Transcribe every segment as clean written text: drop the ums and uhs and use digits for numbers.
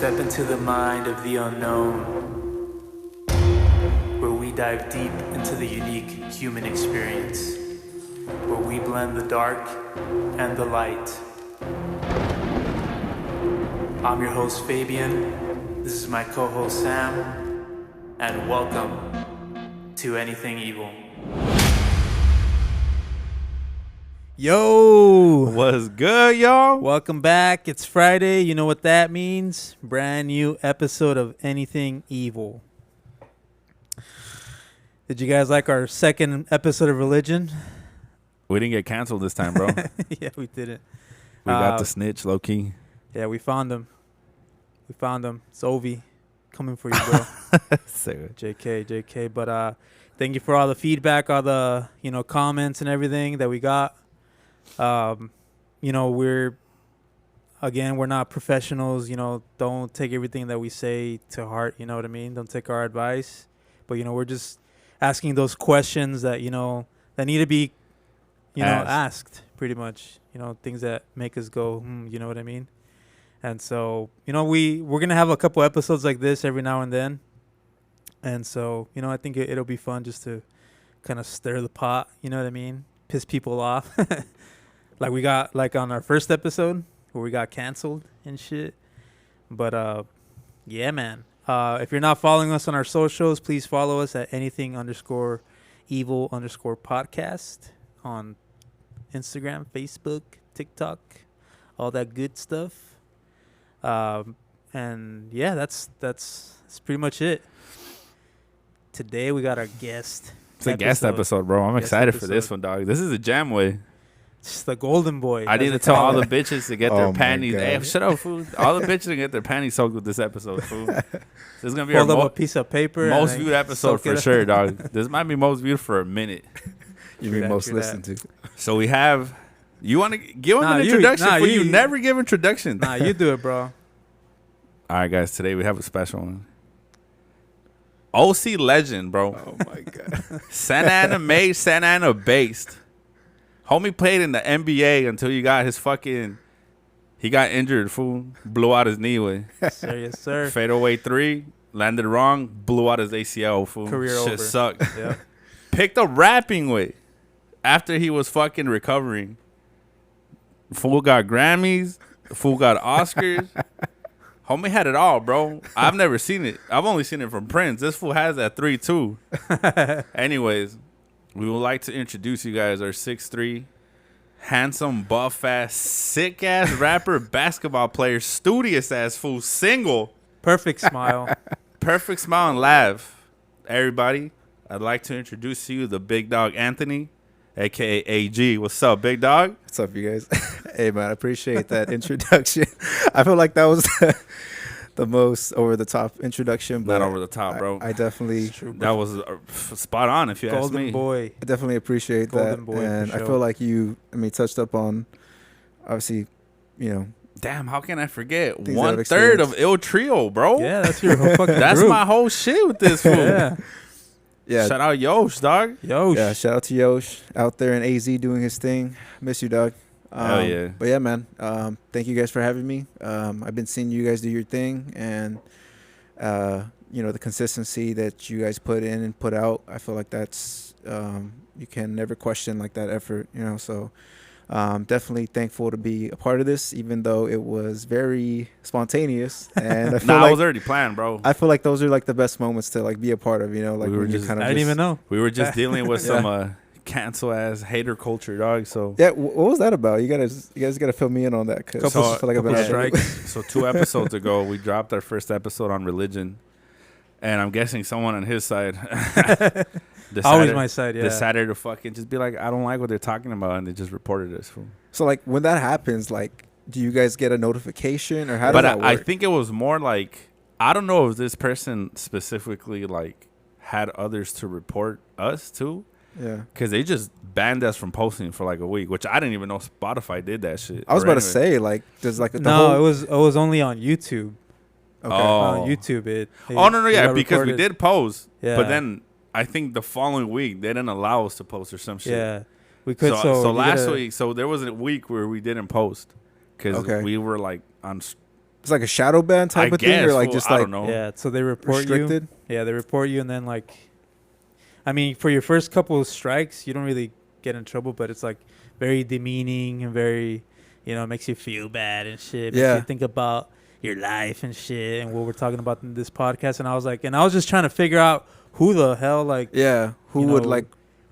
Step into the mind of the unknown, where we dive deep into the unique human experience, where we blend the dark and the light. I'm your host Fabian, this is my co-host Sam, and welcome to Anything Evil. Yo, What's good, y'all? welcome back. It's Friday. You know what that means? Brand new episode of Anything Evil. Did you guys like our second episode of Religion? We didn't get canceled this time, bro. Yeah, we didn't. We got the snitch, low key. Yeah, we found him. It's Ovi coming for you, bro. JK. But thank you for all the feedback, all the comments and everything that we got. We're not professionals. Don't take everything that we say to heart. You know what I mean? Don't take our advice. But we're just asking those questions that that need to be asked. Pretty much. Things that make us go, you know what I mean? And so, we're going to have a couple episodes like this every now and then. And so, I think it'll be fun just to kind of stir the pot, you know what I mean? Piss people off. Like we got on our first episode where we got canceled and shit. But, yeah, man. If you're not following us on our socials, please follow us at anything_evil_podcast on Instagram, Facebook, TikTok, all that good stuff. And yeah, that's pretty much it. Today we got our guest. It's a guest episode, bro. I'm excited for this one, dog. This is a jam way. It's the golden boy. I need to tell all the bitches to get their panties. Hey, shut up, fool. All the bitches to get their panties soaked with this episode, fool. This is gonna be Hold up a piece of paper. Most viewed episode for sure, dog. This might be most viewed for a minute. You mean most listened to. So we have. You want to give them an introduction? You never give introductions. Nah, you do it, bro. All right, guys. Today we have a special one. OC legend, bro. Oh my god. Santa Ana based. Homie played in the NBA until he got he got injured, fool. Blew out his knee way. Yes, sir. Fadeaway 3, landed wrong, blew out his ACL, fool. Career Shit over. sucked. Yeah. Picked up rapping way after he was fucking recovering. Fool got Grammys. Fool got Oscars. Homie had it all, bro. I've never seen it. I've only seen it from Prince. This fool has that 3 too. Anyways, we would like to introduce you guys our 6'3", handsome, buff-ass, sick-ass rapper, basketball player, studious-ass fool, single. Perfect smile. Perfect smile and laugh. Everybody, I'd like to introduce to you the big dog Anthony, a.k.a. AG. What's up, big dog? What's up, you guys? Hey, man, I appreciate that introduction. I feel like that was the most over-the-top introduction. But Not over the top, bro. I definitely... That was spot on, if you ask Golden me. boy. I definitely appreciate Golden that. boy, And for I sure. feel like you, touched up on, obviously, Damn, how can I forget? Things out of 1/3 of experience. Il Trio, bro. Yeah, that's your whole fucking That's group. my whole shit with this fool. Yeah. Yeah. Shout out Yosh, dog. Yo. Yeah, shout out to Yosh out there in AZ doing his thing. Miss you, dog. Hell yeah. But yeah, man, thank you guys for having me. I've been seeing you guys do your thing, and the consistency that you guys put in and put out, I feel like that's you can never question like that effort, so definitely thankful to be a part of this, even though it was very spontaneous. And I feel Nah, like I was already planned, bro. I feel like those are like the best moments to like be a part of, like We were when you just- kind of I didn't even know. We were just dealing with Yeah. some cancel ass hater culture, dog. So Yeah, what was that about? You guys gotta fill me in on that, cause Couple- I feel like I've been couple out there. strikes. so 2 episodes ago, we dropped our first episode on religion, and I'm guessing someone on his side Always my side, yeah. decided to fucking just be like, I don't like what they're talking about, and they just reported us. Fool. So like when that happens, like, do you guys get a notification or how does But that work? I think it was more like, I don't know if this person specifically like had others to report us to, yeah. because they just banned us from posting for like a week, which I didn't even know Spotify did that shit. I was Or about to anyway. say, like, there's like the No, whole, it was only on YouTube. okay. Oh. On YouTube, Oh no, it yeah, got because we recorded. did post, Yeah. but then I think the following week they didn't allow us to post or some shit. Yeah, we could. So, So, so you last gotta- week, so there was a week where we didn't post because Okay. we were like on It's like a shadow ban type of thing, or like fool, just I like don't know. Yeah, so they report restricted. you. Yeah, they report you, and then like, I mean, for your first couple of strikes, you don't really get in trouble, but it's like very demeaning and very, makes you feel bad and shit. Makes Yeah. you think about your life and shit and what we're talking about in this podcast. And I was just trying to figure out who the hell Yeah, who would like?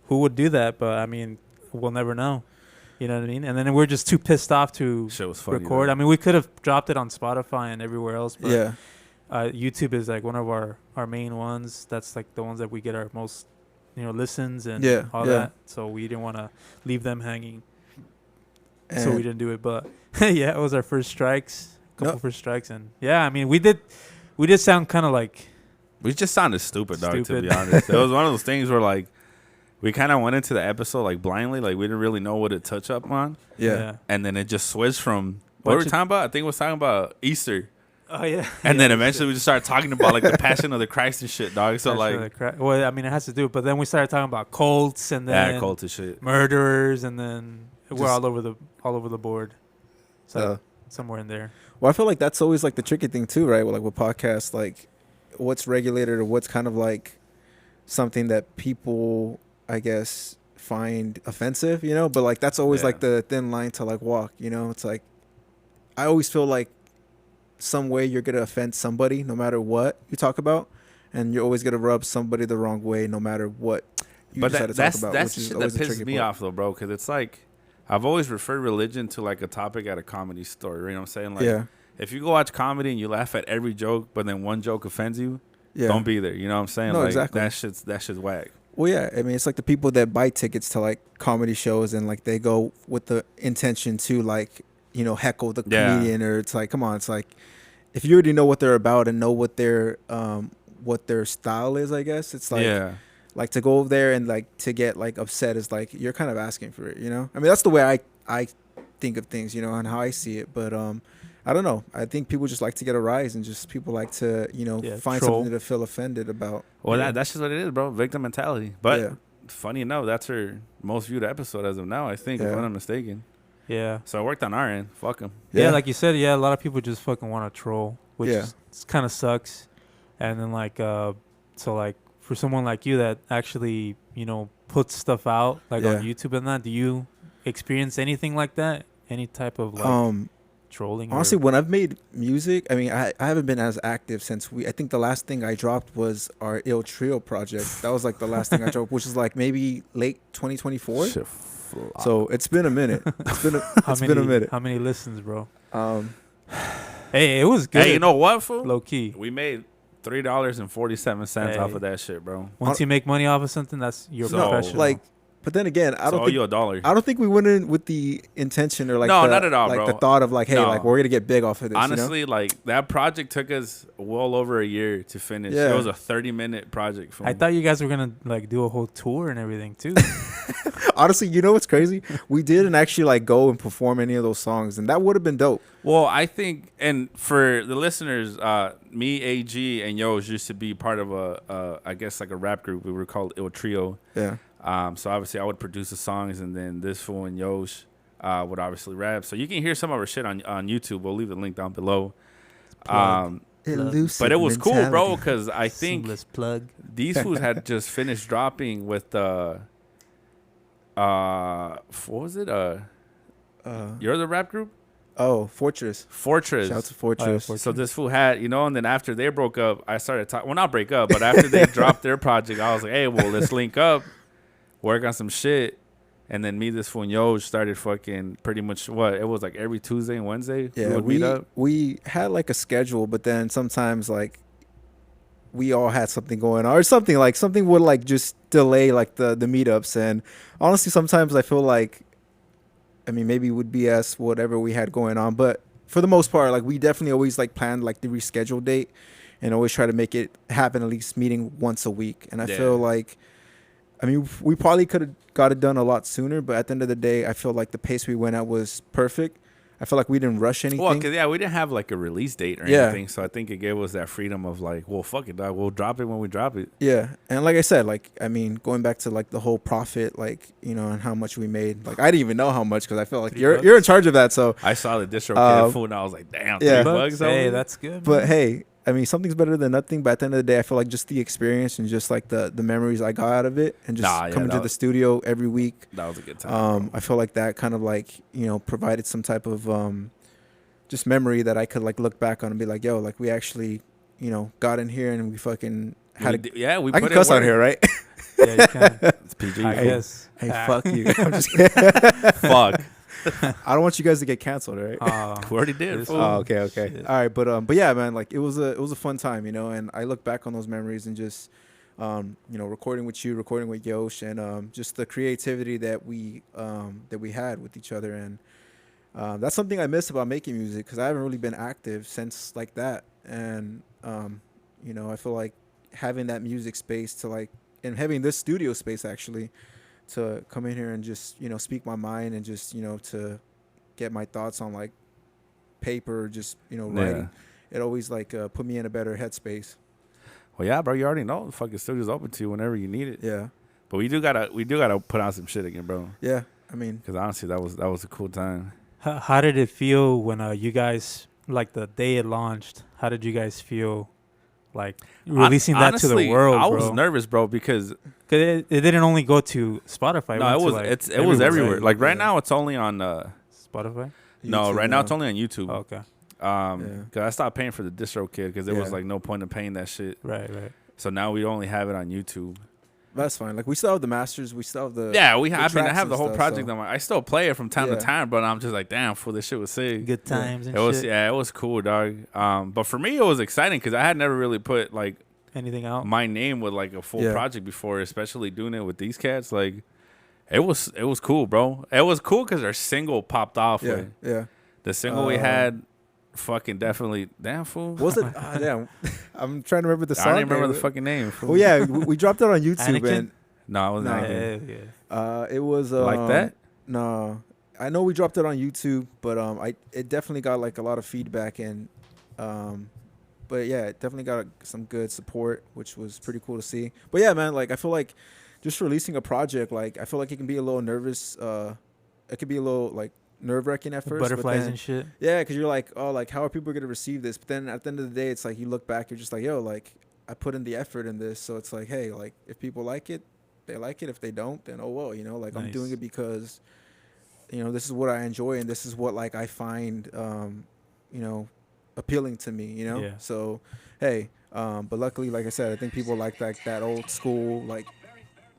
who would do that, but I mean, we'll never know. You know what I mean? And then we're just too pissed off to Shit was funny. record. Though. I mean, we could have dropped it on Spotify and everywhere else, but Yeah, YouTube is like one of our main ones. That's like the ones that we get our most, listens and Yeah, all yeah. that. So we didn't want to leave them hanging. So we and didn't do it. But yeah, it was our first strikes, No. first strikes, and yeah, I mean, we did sound kind of like We just sounded stupid, dog. To Stupid. be honest, it was one of those things where like we kind of went into the episode like blindly, like we didn't really know what to touch up on, yeah. and then it just switched from what were we talking about? I think we was talking about Easter, Oh yeah. and Yeah, then eventually we just started talking about like the Passion of the Christ and shit, dog. So like, well, I mean, it has to do, but then we started talking about cults and then cult and shit. murderers, and then we're Just- all over the board. So Uh, somewhere in there. well, I feel like that's always like the tricky thing too, right? Like with podcasts, like what's regulated or what's kind of like something that people, I guess, find offensive, but like that's always Yeah. like the thin line to like walk, It's like I always feel like some way you're gonna offend somebody no matter what you talk about, and you're always gonna rub somebody the wrong way no matter what you But decide to that's talk about. that's which is shit that always the pisses tricky me part. off though, bro, because it's like I've always referred religion to like a topic at a comedy store. You know what I'm saying? Like, Yeah, if you go watch comedy and you laugh at every joke, but then one joke offends you, yeah. don't be there. You know what I'm saying? No, like, exactly. That shit's whack. Well, yeah. I mean, it's like the people that buy tickets to like comedy shows and like they go with the intention to like, heckle the Yeah. comedian, or it's like, come on, it's like if you already know what they're about and know what their style is, I guess it's like, yeah. like to go over there and like to get like upset is like you're kind of asking for it, I mean, that's the way I think of things, and how I see it. But I don't know. I think people just like to get a rise, and just people like to, find troll. something to feel offended about. Well, Yeah. that's just what it is, bro. Victim mentality. But Yeah. funny enough, that's her most viewed episode as of now, I think, if Yeah. I'm not mistaken. Yeah. So it worked on our end. Fuck them. Yeah, like you said, a lot of people just fucking want to troll, which Yeah. kind of sucks. And then so like for someone like you that actually, puts stuff out like on Yeah. YouTube and that, do you experience anything like that? Any type of like trolling? Honestly, when I've made music, I mean, I haven't been as active since I think the last thing I dropped was our Il Trio project. That was like the last thing I dropped, which is like maybe late 2024. Shit flop. So it's been a minute. It's been a minute. How many listens, bro? Um, Hey, it was good. Hey, you know what, fool? Low key. We made $3.47 off Hey. of that shit, bro. Once you make money off of something, that's your So, professional. like, but then again, I So don't owe think you $1. I don't think we went in with the intention or like No, the, not at all, like bro. the thought of like, hey, No. like we're gonna get big off of this. Honestly, like that project took us well over a year to finish. Yeah. It was a 30-minute project. I thought you guys were gonna like do a whole tour and everything too. Honestly, what's crazy? We didn't actually like go and perform any of those songs, and that would have been dope. Well, I think, and for the listeners, me, AG, and Yos used to be part of I guess like a rap group. We were called Il Trio. Yeah. So obviously I would produce the songs, and then this fool and Yos would obviously rap. So you can hear some of our shit on YouTube. We'll leave the link down below. Elusive But it was cool, bro, mentality. because I think Seamless plug. these fools had just finished dropping with what was it? You're the rap group? Oh, Fortress. Fortress. Shout out to Fortress. So this fool had, and then after they broke up, I started talking. Well, not break up, but after they dropped their project, I was like, hey, well, let's link up, work on some shit. And then me, this fool, and Yo started fucking pretty much it was like every Tuesday and Wednesday. Yeah, would meet up. we had like a schedule, but then sometimes like we all had something going on or something would like just delay like the meetups. And honestly, sometimes I feel like, I mean, maybe it would BS whatever we had going on, but for the most part, like we definitely always like planned like the rescheduled date and always try to make it happen, at least meeting once a week. And I feel like, I mean, we probably could have got it done a lot sooner, but at the end of the day, I feel like the pace we went at was perfect. I feel like we didn't rush anything. Well, because we didn't have like a release date or anything, so I think it gave us that freedom of like, well, fuck it, dog. We'll drop it when we drop it. Yeah, and like I said, like I mean, going back to like the whole profit, like and how much we made. Like I didn't even know how much because I felt like you're in charge of that. So I saw the distro kid food and I was like, damn, yeah. $3. Hey, that's good. But man. hey, I mean, something's better than nothing. But at the end of the day, I feel like just the experience and just like the memories I got out of it, and just coming to the studio every week. That was a good time. I feel like that kind of like provided some type of just memory that I could like look back on and be like, yo, like we actually got in here and we fucking had we I put can cuss in on here, right? Yeah, you can. It's PG. I guess. Hey, fuck you. I'm just kidding. Fuck. I don't want you guys to get canceled, right? We already did. fool. Oh, okay. Shit. All right, but yeah, man, like it was a fun time, and I look back on those memories and just recording with you, recording with Yosh, and just the creativity that we had with each other, and that's something I miss about making music because I haven't really been active since like that, and I feel like having that music space to like, and having this studio space actually to come in here and just speak my mind and just to get my thoughts on like paper, just writing. It always like put me in a better headspace. Well, yeah, bro, you already know the fucking studio's open to you whenever you need it. Yeah, but we do gotta put out some shit again, bro. Yeah, I mean, because honestly, that was a cool time. How did it feel when you guys, like the day it launched? How did you guys feel, like releasing that to the world? I bro? was nervous, bro, because it didn't only go to Spotify. No, it was everywhere. Like right now, it's only on Spotify. No, right now it's only on YouTube. Oh, okay. Because I stopped paying for the distro kit because there was like no point in paying that shit. Right. So now we only have it on YouTube. That's fine. Like we still have the masters. We still have the I have the whole project on my. I still play it from time to time, but I'm just like, damn, fool, this shit was sick. Good times. And it shit. it was cool, dog. But for me, it was exciting because I had never really put like anything out my name with like a full project before, especially doing it with these cats. Like it was cool, bro. It was cool because their single popped off. Yeah. The single we had. Fucking definitely, damn fool. Was it? Damn, I'm trying to remember the song. I don't even remember the fucking name. Fool. Oh yeah, we dropped it on YouTube. And no, it wasn't. It was like that. No, I know we dropped it on YouTube, but it definitely got like a lot of feedback and, but yeah, it definitely got some good support, which was pretty cool to see. But yeah, man, like I feel like just releasing a project, like I feel like it can be a little nervous. It could be a little like nerve-wracking at first, butterflies and shit. Yeah, because you're like, oh, like how are people gonna receive this? But then at the end of the day, it's like you look back, you're just like, yo, like I put in the effort in this, so it's like, hey, like if people like it, they like it. If they don't, then oh well, like nice. I'm doing it because this is what I enjoy and this is what like I find appealing to me, Yeah. So hey, but luckily, like I said, I think people like that old school like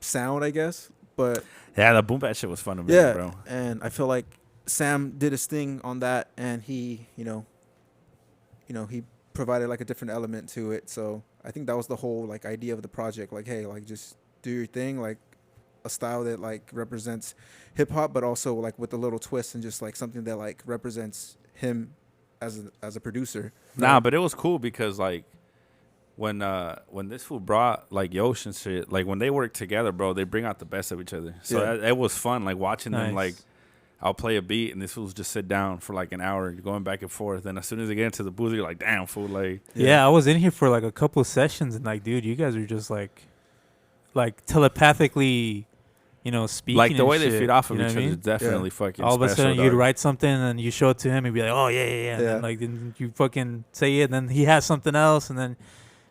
sound, I guess. But yeah, the boom bap shit was fun to me, bro. And I feel like Sam did his thing on that, and he, he provided like a different element to it. So I think that was the whole like idea of the project. Like, hey, like just do your thing, like a style that like represents hip hop, but also like with a little twist and just like something that like represents him as a producer. Nah, but it was cool because like when this fool brought like Yosh and shit, like when they work together, bro, they bring out the best of each other. So it was fun, like watching them like. I'll play a beat, and this fool's just sit down for like an hour, going back and forth. And as soon as they get into the booth, you're like, damn, fool. Like, yeah, I was in here for like a couple of sessions, and like, dude, you guys are just like telepathically, speaking. Like the way shit, they feed off of each other I mean? is definitely fucking all of a sudden, dog. you'd write something, and you show it to him, and be like, oh, yeah. And then, like, then you fucking say it, and then he has something else, and then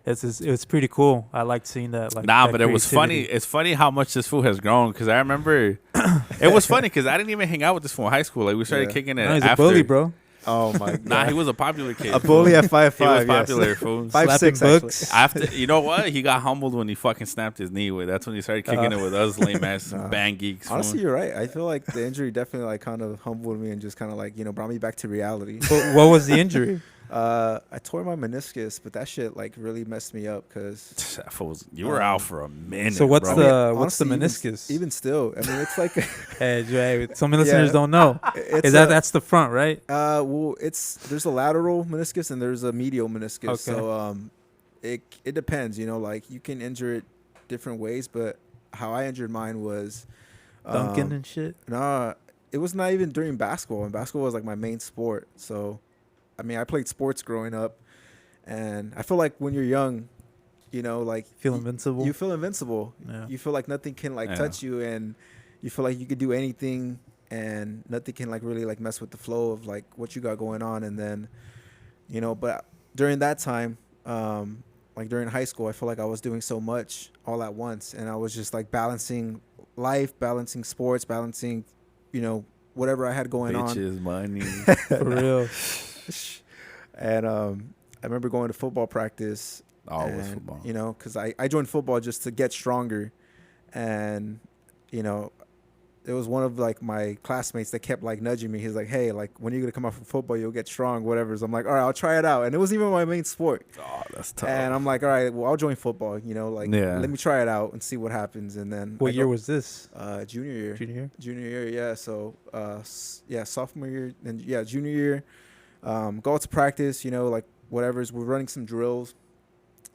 it's pretty cool. I like seeing that. Like, nah, that but it was funny. It's funny how much this fool has grown, because I remember it was funny because I didn't even hang out with this fool in high school. Like we started kicking it. He's after. a bully, bro. Oh my god. Nah, he was a popular kid. A bully at 5'5". He was popular, fool. 5'6" books. After, you know what? He got humbled when he fucking snapped his knee with. That's when he started kicking it with us lame ass band geeks. Honestly, you're right. I feel like the injury definitely like kind of humbled me and just kind of like brought me back to reality. What was the injury? I tore my meniscus, but that shit like really messed me up because you were out for a minute. So what's bro. what's the meniscus? Even still, I mean, it's like hey, some listeners don't know. That's the front, right? Well, there's a lateral meniscus and there's a medial meniscus. Okay. So it depends. Like you can injure it different ways, but how I injured mine was Dunking and shit. Nah. it was not even during basketball, and basketball was like my main sport. So, I mean, I played sports growing up, and I feel like when you're young, you know, like Feel invincible. you feel invincible. Yeah. You feel like nothing can like Yeah. touch you, and you feel like you could do anything, and nothing can like really like mess with the flow of like what you got going on. And then, you know, but during that time, like during high school, I feel like I was doing so much all at once, and I was just like balancing life, balancing sports, balancing, you know, whatever I had going on. Bitches, money. For real. And I remember going to football practice. Always and, football. You know, because I joined football just to get stronger. And, you know, it was one of like my classmates that kept like nudging me. He's like, hey, like when you're going to come out from football, you'll get strong, whatever. So I'm like, all right, I'll try it out. And it wasn't even my main sport. Oh, that's tough. And I'm like, all right, well, I'll join football, you know, like let me try it out and see what happens. And then What year was this? Junior year. Junior year? Junior year, yeah. So, yeah, sophomore year, and yeah, junior year. Go out to practice, you know, like whatever's. We're running some drills,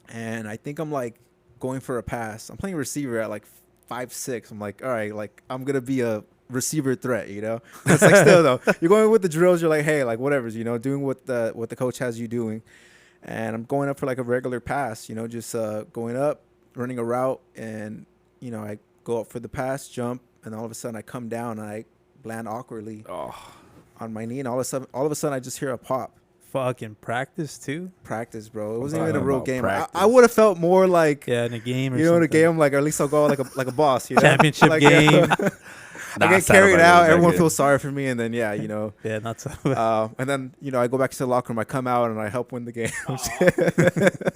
and I think I'm like going for a pass. I'm playing receiver at like 5'6". I'm like, all right, like I'm gonna be a receiver threat, you know. It's like still though, you're going with the drills. You're like, hey, like whatever's, you know, doing what the coach has you doing, and I'm going up for like a regular pass, you know, just going up, running a route, and you know, I go up for the pass, jump, and all of a sudden I come down and I land awkwardly on my knee, and all of a sudden I just hear a pop. Fucking practice too. Practice, bro. It wasn't even a real game. I practice. would have felt more like, Yeah, in a game or you know, in a something. game, like, or at least I'll go like a boss, you know? Championship Like, game. I get carried out. Everyone feels sorry for me, and then yeah, you know. Yeah, not so. And then you know I go back to the locker room. I come out and I help win the game. I'll take that.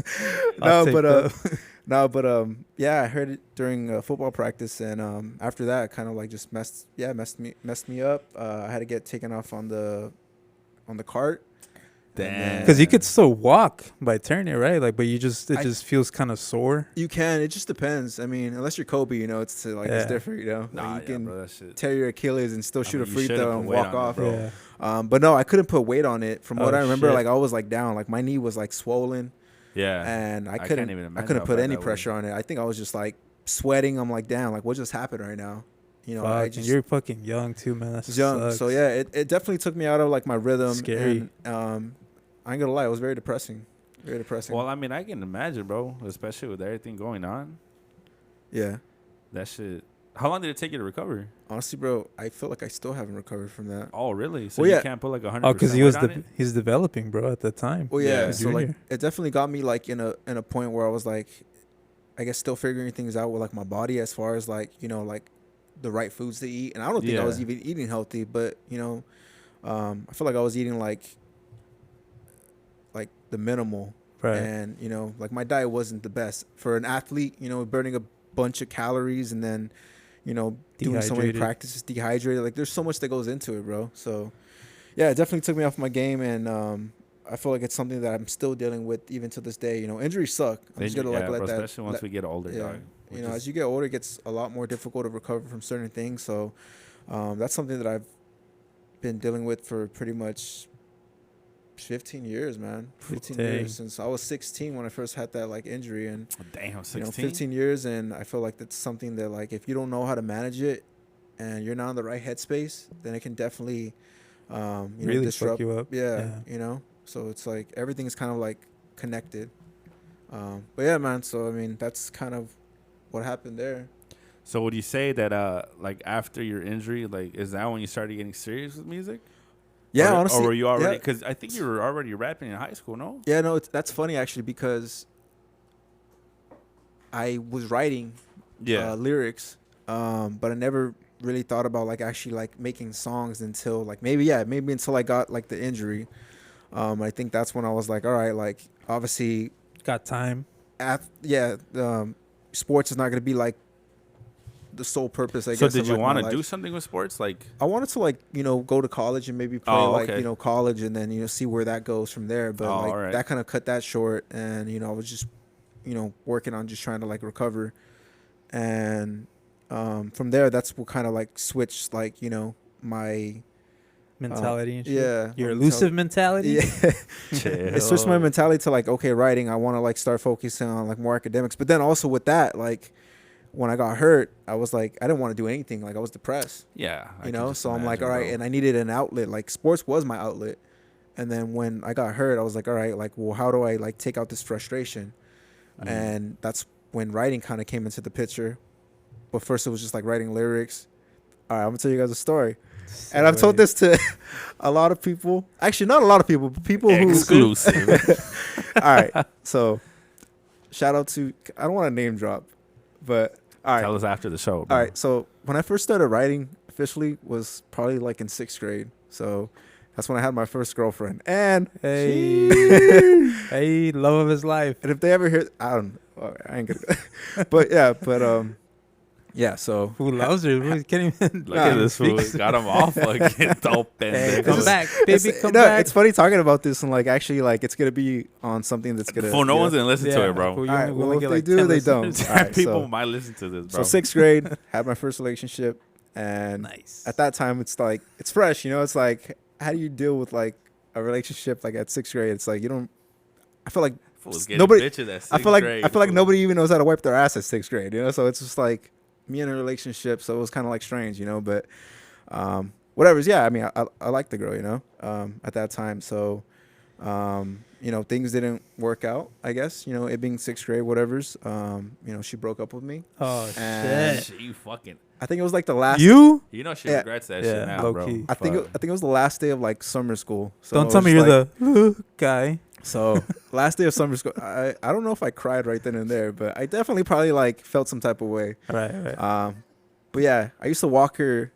Yeah, I heard it during football practice, and after that, kind of like just messed me up. I had to get taken off on the cart. Damn. Because you could still walk by turning, right? Like, but it just feels kind of sore. You can. It just depends. I mean, unless you're Kobe, you know, it's like it's different. You know, Nah, like, you can bro, that shit. tear your Achilles and still shoot a mean, you free shouldn't throw put and weight walk on it, off. bro. Yeah. But no, I couldn't put weight on it. From what Oh, I remember, shit. like I was like down, like my knee was like swollen, Yeah. and I can't couldn't even imagine put how bad any that pressure on it. I think I was just like sweating. I'm like, damn, like what just happened right now? You know, I Fuck, just and you're fucking young too, man. That was young. sucks. So yeah, it definitely took me out of like my rhythm. Scary. And, I ain't gonna lie, it was very depressing. Very depressing. Well, I mean, I can imagine, bro, especially with everything going on. Yeah. That shit. How long did it take you to recover? Honestly, bro, I feel like I still haven't recovered from that. Oh, really? So Well, you yeah. can't put like 100%. Oh, because it? he's developing, bro, at the time. Well, yeah. Yeah. So like, Junior. it definitely got me like in a point where I was like, I guess still figuring things out with like my body as far as like, you know, like the right foods to eat. And I don't think I Yeah. was even eating healthy, but you know, I feel like I was eating like the minimal. Right. And you know, like my diet wasn't the best for an athlete. You know, burning a bunch of calories and then, you know, doing so many Dehydrated. practices, dehydrated. Like there's so much that goes into it, bro. So yeah, it definitely took me off my game, and I feel like it's something that I'm still dealing with even to this day. You know, injuries suck. I'm just gonna like let bro, that. especially once we get older, yeah. dog. You know, as you get older, it gets a lot more difficult to recover from certain things. So that's something that I've been dealing with for pretty much 15 years, man. 15 Dang. years since I was 16 when I first had that like injury, and Damn, 16. you know, 15 years, and I feel like that's something that like if you don't know how to manage it and you're not in the right headspace, then it can definitely you know, Really disrupt fuck you up. Yeah, you know. So it's like everything is kind of like connected. But yeah, man. So I mean, that's kind of what happened there. So would you say that like after your injury, like is that when you started getting serious with music? Yeah, or, honestly. Or were you already? Yeah. Because I think you were already rapping in high school, no? Yeah, no, that's funny actually because I was writing lyrics, but I never really thought about like actually like making songs until like maybe until I got like the injury. I think that's when I was like, all right, like obviously, Got time. sports is not gonna be like the sole purpose. I So guess. did of, you like, want my to life. do something with sports, like? I wanted to like, you know, go to college and maybe play Oh, like, okay. you know, college and then, you know, see where that goes from there. But like alright. that kind of cut that short. And, you know, I was just, you know, working on just trying to like recover. And from there, that's what kind of like switched like, you know, my Mentality and shit. yeah. Your my elusive mentality. Yeah. It switched my mentality to like, okay, writing, I want to like start focusing on like more academics. But then also with that, like, when I got hurt, I was like, I didn't want to do anything. Like I was depressed, Yeah. I you can know. just So I'm like, all imagine, right, bro. and I needed an outlet. Like sports was my outlet. And then when I got hurt, I was like, all right, like, well, how do I like take out this frustration? And that's when writing kind of came into the picture. But first, it was just like writing lyrics. All right, I'm gonna tell you guys a story, and I've told this to a lot of people. Actually, not a lot of people, but people who. Exclusive. All right, so shout out to, I don't want to name drop, but all right. Tell us after the show, bro. All right, so when I first started writing officially was probably like in 6th grade. So that's when I had my first girlfriend. And Hey, hey, love of his life. and if they ever hear, I don't know, I ain't gonna. But yeah. So Who loves her? Who can't even. Look at this fool. Got him off again. Dope Hey, pendejo. come back, baby, come no, back. it's funny talking about this and like actually like it's gonna be on something that's gonna. Fool, no you one's know. gonna listen to it, bro. All All right, well, if they do, they don't. All right, People so- might listen to this, So bro. 6th grade, had my first relationship, and Nice. at that time, it's like it's fresh, you know. It's like how do you deal with like a relationship like at 6th grade? It's like you don't. I feel like Fool's getting nobody- bitches at I feel like 6th grade, I feel like fool. nobody even knows how to wipe their ass at 6th grade, you know. So it's just like me in a relationship, so it was kind of like strange, you know. But whatever. Yeah, I mean, I liked the girl, you know, at that time. So you know, things didn't work out. I guess you know, it being 6th grade, whatever's. You know, she broke up with me. Oh And- shit. You fucking. I think it was like the last. You? You know she Yeah. regrets that Yeah, shit now, low bro. key. I think Fuck. it was the last day of like summer school. So Don't it tell was me you're like- the guy. So last day of summer school. I don't know if I cried right then and there, but I definitely probably like felt some type of way. Right. But yeah, I used to walk her.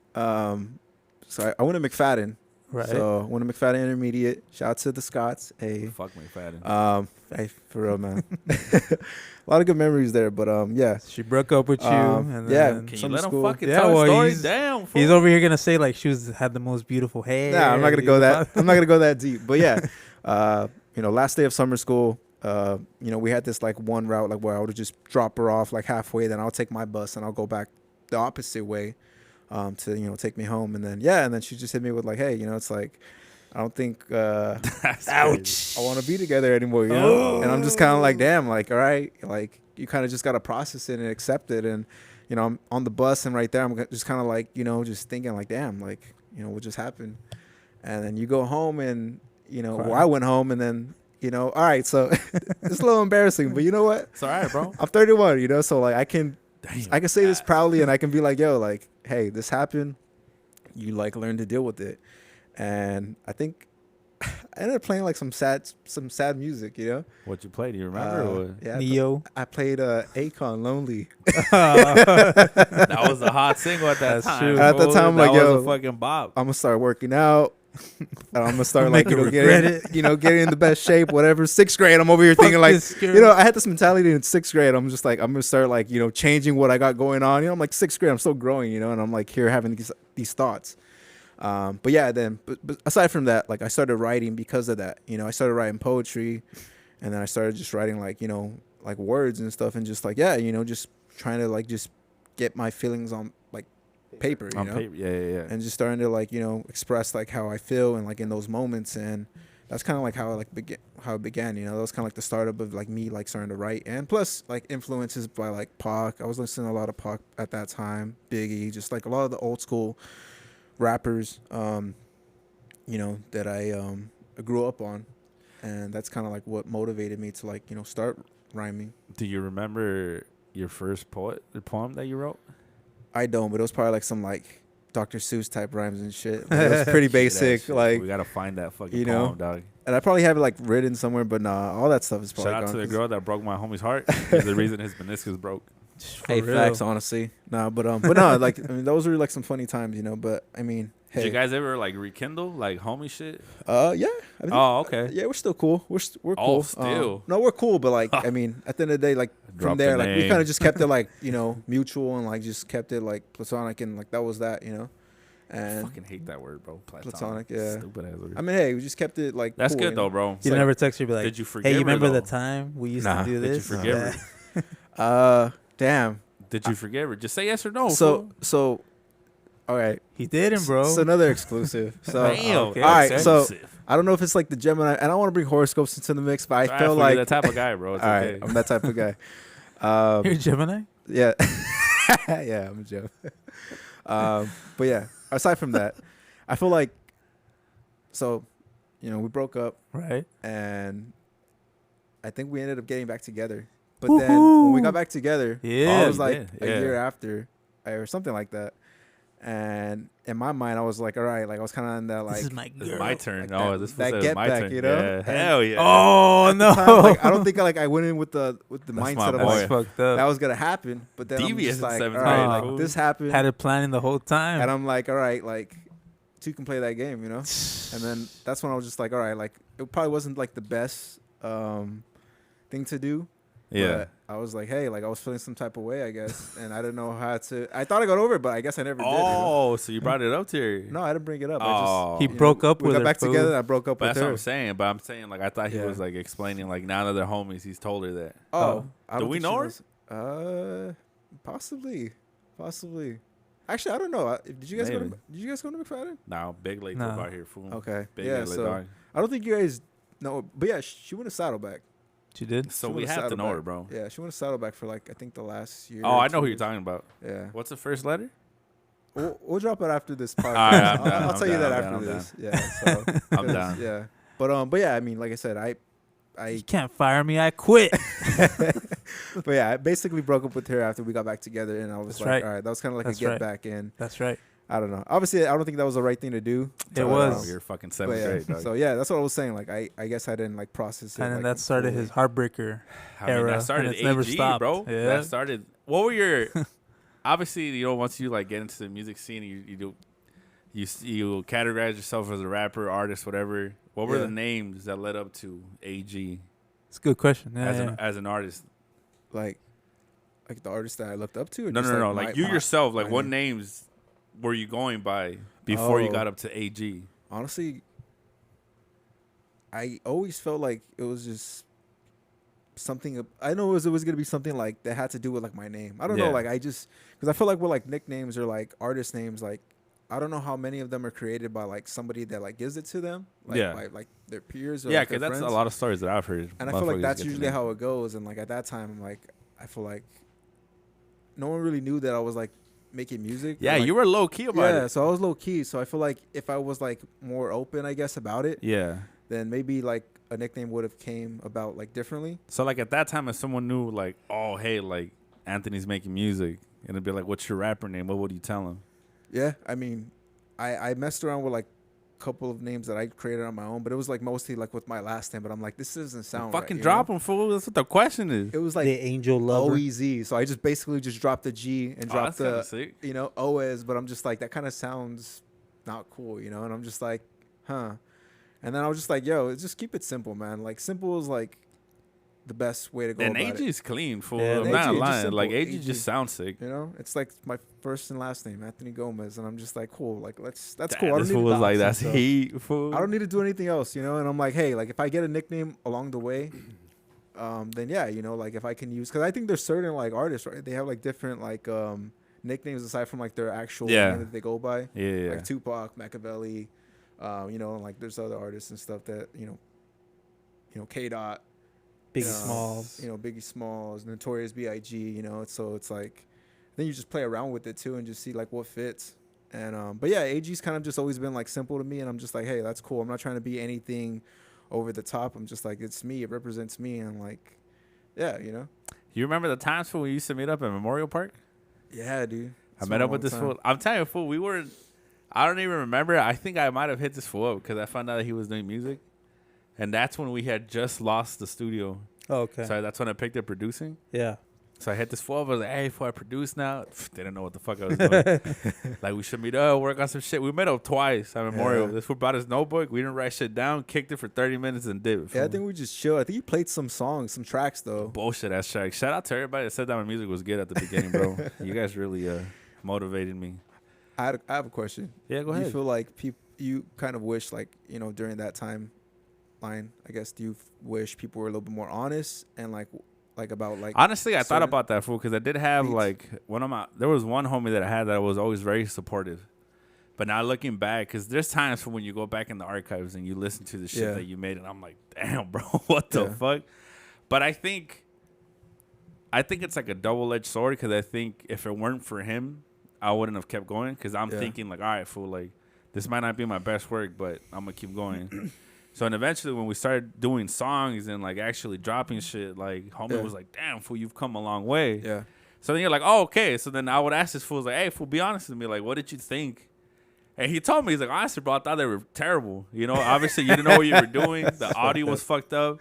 So I went to McFadden. Right. So I went to McFadden Intermediate. Shout out to the Scots. Hey, Fuck McFadden. hey, for real, man. A lot of good memories there. But yeah, She broke up with you. And yeah. then Can you summer let him school. fucking Yeah, tell well, a story? he's- Damn, fool. He's over here gonna say like she had the most beautiful hair. Nah, I'm not gonna He's go about- that. I'm not gonna go that deep. But yeah, you know, last day of summer school. You know, we had this like one route like where I would just drop her off like halfway, then I'll take my bus and I'll go back the opposite way, to you know take me home, and then she just hit me with like, hey, you know, it's like I don't think That's Ouch. I want to be together anymore, you know. And I'm just kind of like, damn, like all right, like you kind of just gotta process it and accept it, and you know, I'm on the bus and right there, I'm just kind of like, you know, just thinking like, damn, like you know what just happened, and then you go home and you know, Right. well, I went home and then. You know, all right, so it's a little embarrassing, but you know what? It's all right, bro. I'm 31, you know, so like I can Damn. say this proudly and I can be like, yo, like, hey, this happened. You like learn to deal with it. And I think I ended up playing like some sad music, you know? What you play? Do you remember? or what? Yeah. Neo. I played Akon Lonely. That was a hot single at that That's time. true. At the fool. time, that like, was yo, a fucking bop. I'm gonna start working out. And I'm gonna start like, Make you her know, regret getting in the best shape, whatever. 6th grade, I'm over here thinking like, this girl. you know, I had this mentality in 6th grade. I'm just like, I'm gonna start like, you know, changing what I got going on. You know, I'm like 6th grade, I'm still growing, you know, and I'm like here having these thoughts. But yeah, then, but aside from that, like I started writing because of that. You know, I started writing poetry, and then I started just writing like, you know, like words and stuff, and just like, yeah, you know, just trying to like just get my feelings on like paper, you On know. paper. Yeah. And just starting to like, you know, express like how I feel and like in those moments. And that's kind of like how it began, you know. That was kind of like the startup of like me like starting to write, and plus like influences by like Pac. I was listening to a lot of Pac at that time, Biggie, just like a lot of the old school rappers, you know, that I grew up on. And that's kind of like what motivated me to like, you know, start rhyming. Do you remember your first poem that you wrote? I don't, but it was probably like some like Dr. Seuss type rhymes and shit. Like, it was pretty basic, Shit, like, we gotta find that fucking you know, poem, dog. and I probably have it like written somewhere, but nah, all that stuff is probably Shout out gone to the 'cause- girl that broke my homie's heart. Is the reason his meniscus broke. For Hey, real. facts, honestly. Nah, but no, like I mean, those were like some funny times, you know. But I mean, Did you hey, guys ever like rekindle like homie shit? yeah, I mean, Oh, okay. yeah, we're still cool. We're Oh, cool. still? No, we're cool, but like I mean, at the end of the day, like Drop from the there, like we name. kind of just kept it like, you know, mutual, and like just kept it like platonic, and like that was that, you know. I And fucking hate that word, bro. Platonic, yeah. Stupid ass word. I mean, hey, we just kept it like That's cool, good you though, know? bro. You like, never text her be like, Did you forgive hey, you her, remember the though? time we used Nah. to do Did you this? forgive Yeah. her? Damn. Did you forgive her? Just say yes or no. So, all right. He didn't, bro. It's another exclusive. So, Damn. okay. all right. So, Exclusive. I don't know if it's like the Gemini. I don't want to bring horoscopes into the mix, but I All right, feel fool, like you're that type of guy, bro. It's all okay. right, I'm that type of guy. You're Gemini? Yeah. Yeah, I'm a joke. But yeah, aside from that, I feel like so, we broke up Right. and I think we ended up getting back together. But then when we got back together, Yeah. it was like yeah. a year after or something like that. And in my mind, I was like, all right, like I was kind of in that like This is my This is girl. my turn. Like Oh, that- this that was get my back, turn. Yeah. Yeah. And Hell yeah. Oh at no! the time, like I don't think like I went in with the That's mindset my of boy. like That's fucked up. that was gonna happen. But then I'm Devious just in like, all seventh right, grade, like fool. this happened, Had it planning the whole time. and I'm like, all right, like two can play that game, And then that's when I was just like, all right, like it probably wasn't like the best thing to do. Yeah. But I was like, hey, like I was feeling some type of way, I guess, and I didn't know how to. I thought I got over it, but I guess I never did. Oh, so you brought it up to her. No, I didn't bring it up. Oh. He broke up we with got her, back fool. together. And I broke up But with that's what her. I'm saying. But I'm saying, like, I thought he Yeah. was, like, explaining, like, now that they're homies, he's told her that. Oh, I Do don't we think know she was- possibly. Actually, I don't know. Did you guys go to Maybe. Did you guys go to McFadden? No, big late No. trip out here, fool. Okay, Big yeah. late So dog. I don't think you guys know, but yeah, she went to Saddleback. She did. So She we went have to know her, Saddleback. bro. Yeah, she went to Saddleback for like I think the last year. Oh, or I know 2 who you're years. talking about. Yeah, What's the first letter? we'll drop it after this podcast. All right, I'm down, I'll I'm tell you down, that I'm after down, this. Yeah, so I'm 'cause, down. Yeah, but yeah, I mean, like I said, I You can't fire me. I quit. but yeah, I basically broke up with her after we got back together, and I was That's like, right. all right, that was kind of like That's a get right. back in. That's right. I don't know. Obviously, I don't think that was the right thing to do. It but, was. You're fucking but seventh yeah. grade, dog. So yeah, that's what I was saying. Like I guess I didn't like process it. And then like, that started fully. his heartbreaker. I mean, era, that started and it's never AG, stopped. bro. Yeah. That started. What were your? Obviously, once you like get into the music scene, you categorize yourself as a rapper, artist, whatever. What were Yeah. the names that led up to AG It's a good question. Yeah, as yeah. as an artist? like the artist that I looked up to. Or No, just, no. my- Like you my- yourself. Like my what name? names were you going by before you Oh. got up to AG? Honestly, I always felt like it was just something. I know it was gonna be something like that had to do with like my name. I don't know. Yeah. Like I just because I feel like with like nicknames or like artist names, like I don't know how many of them are created by like somebody that like gives it to them. Like, Yeah. by like their peers. Or, Yeah, like, because their that's friends. a lot of stories that I've heard. And I feel like Motherfuckers that's get the usually name. how it goes. And like at that time, like I feel like no one really knew that I was like making music. Yeah, like, you were low key about yeah. it. So I was low key. So I feel like if I was like more open, I guess about it, Yeah. then maybe like a nickname would have came about like differently. So like at that time, if someone knew like, oh hey, like Anthony's making music, and it'd be like, what's your rapper name? What would you tell him? Yeah, I mean, I messed around with like a couple of names that I created on my own, but it was like mostly like with my last name. But I'm like, this doesn't sound Fucking right, drop him, fool. That's what the question is. It was like The Angel Lover. OEZ. So I just basically just dropped the G and Oh, dropped that's the kinda sick. OS, but I'm just like that kind of sounds not cool, And I'm just like, huh. And then I was just like, yo, just keep it simple, man. Like simple is like the best way to go And about AG it. is clean, fool. Yeah, I'm AG not is just lying. Like simple. AG just sounds sick. It's like my first and last name, Anthony Gomez, and I'm just like, cool. Like that's Damn, cool. I don't this need fool to was like, dox that's myself. heat, fool. I don't need to do anything else, And I'm like, hey, like if I get a nickname along the way, then yeah, like if I can use, because I think there's certain like artists, right? They have like different like nicknames aside from like their actual Yeah. name that they go by. Yeah. Like Tupac, Machiavelli, and like there's other artists and stuff that K Dot, Biggie um, Smalls. Biggie Smalls, Notorious B.I.G. So it's like then you just play around with it too and just see like what fits. And but yeah, AG's kind of just always been like simple to me, and I'm just like, hey, that's cool. I'm not trying to be anything over the top. I'm just like, it's me. It represents me, and like, yeah, You remember the times, fool, we used to meet up at Memorial Park? yeah, dude. I It's met been a up with long this time. fool. I'm telling you, fool, we were. I don't even remember. I think I might have hit this fool up because I found out that he was doing music, and that's when we had just lost the studio. Oh, okay. So that's when I picked up producing. Yeah. So I hit this fool up. I was like, "Hey, fool, I produce now." They didn't know what the fuck I was doing. Like we should meet up, work on some shit. We met up twice at Memorial. Yeah. This fool brought his notebook. We didn't write shit down. Kicked it for 30 minutes and did it. Yeah, I fool. think we just chilled. I think you played some songs, some tracks though. Bullshit ass track. Shout out to everybody that said that my music was good at the beginning, bro. You guys really motivated me. I have a question. Yeah, go Do you ahead. feel like you kind of wish like during that time line, I guess, do you wish people were a little bit more honest and like about like Honestly, I thought certain about that fool because I did have beats? like there was one homie that I had that was always very supportive. But now looking back, because there's times for when you go back in the archives and you listen to the shit Yeah. that you made, and I'm like, damn, bro, what the Yeah. fuck? But I think I think it's like a double-edged sword because I think if it weren't for him, I wouldn't have kept going because I'm thinking like, all right, fool, like this might not be my best work, but I'm gonna keep going. So and eventually when we started doing songs and like actually dropping shit, like homie was like, damn, fool, you've come a long way. Yeah. So then you're like, oh, okay. So then I would ask this fool, like, hey, fool, be honest with me. Like, what did you think? And he told me, he's like, honestly, bro, I thought they were terrible. You know, obviously you didn't know what you were doing. The audio was fucked up.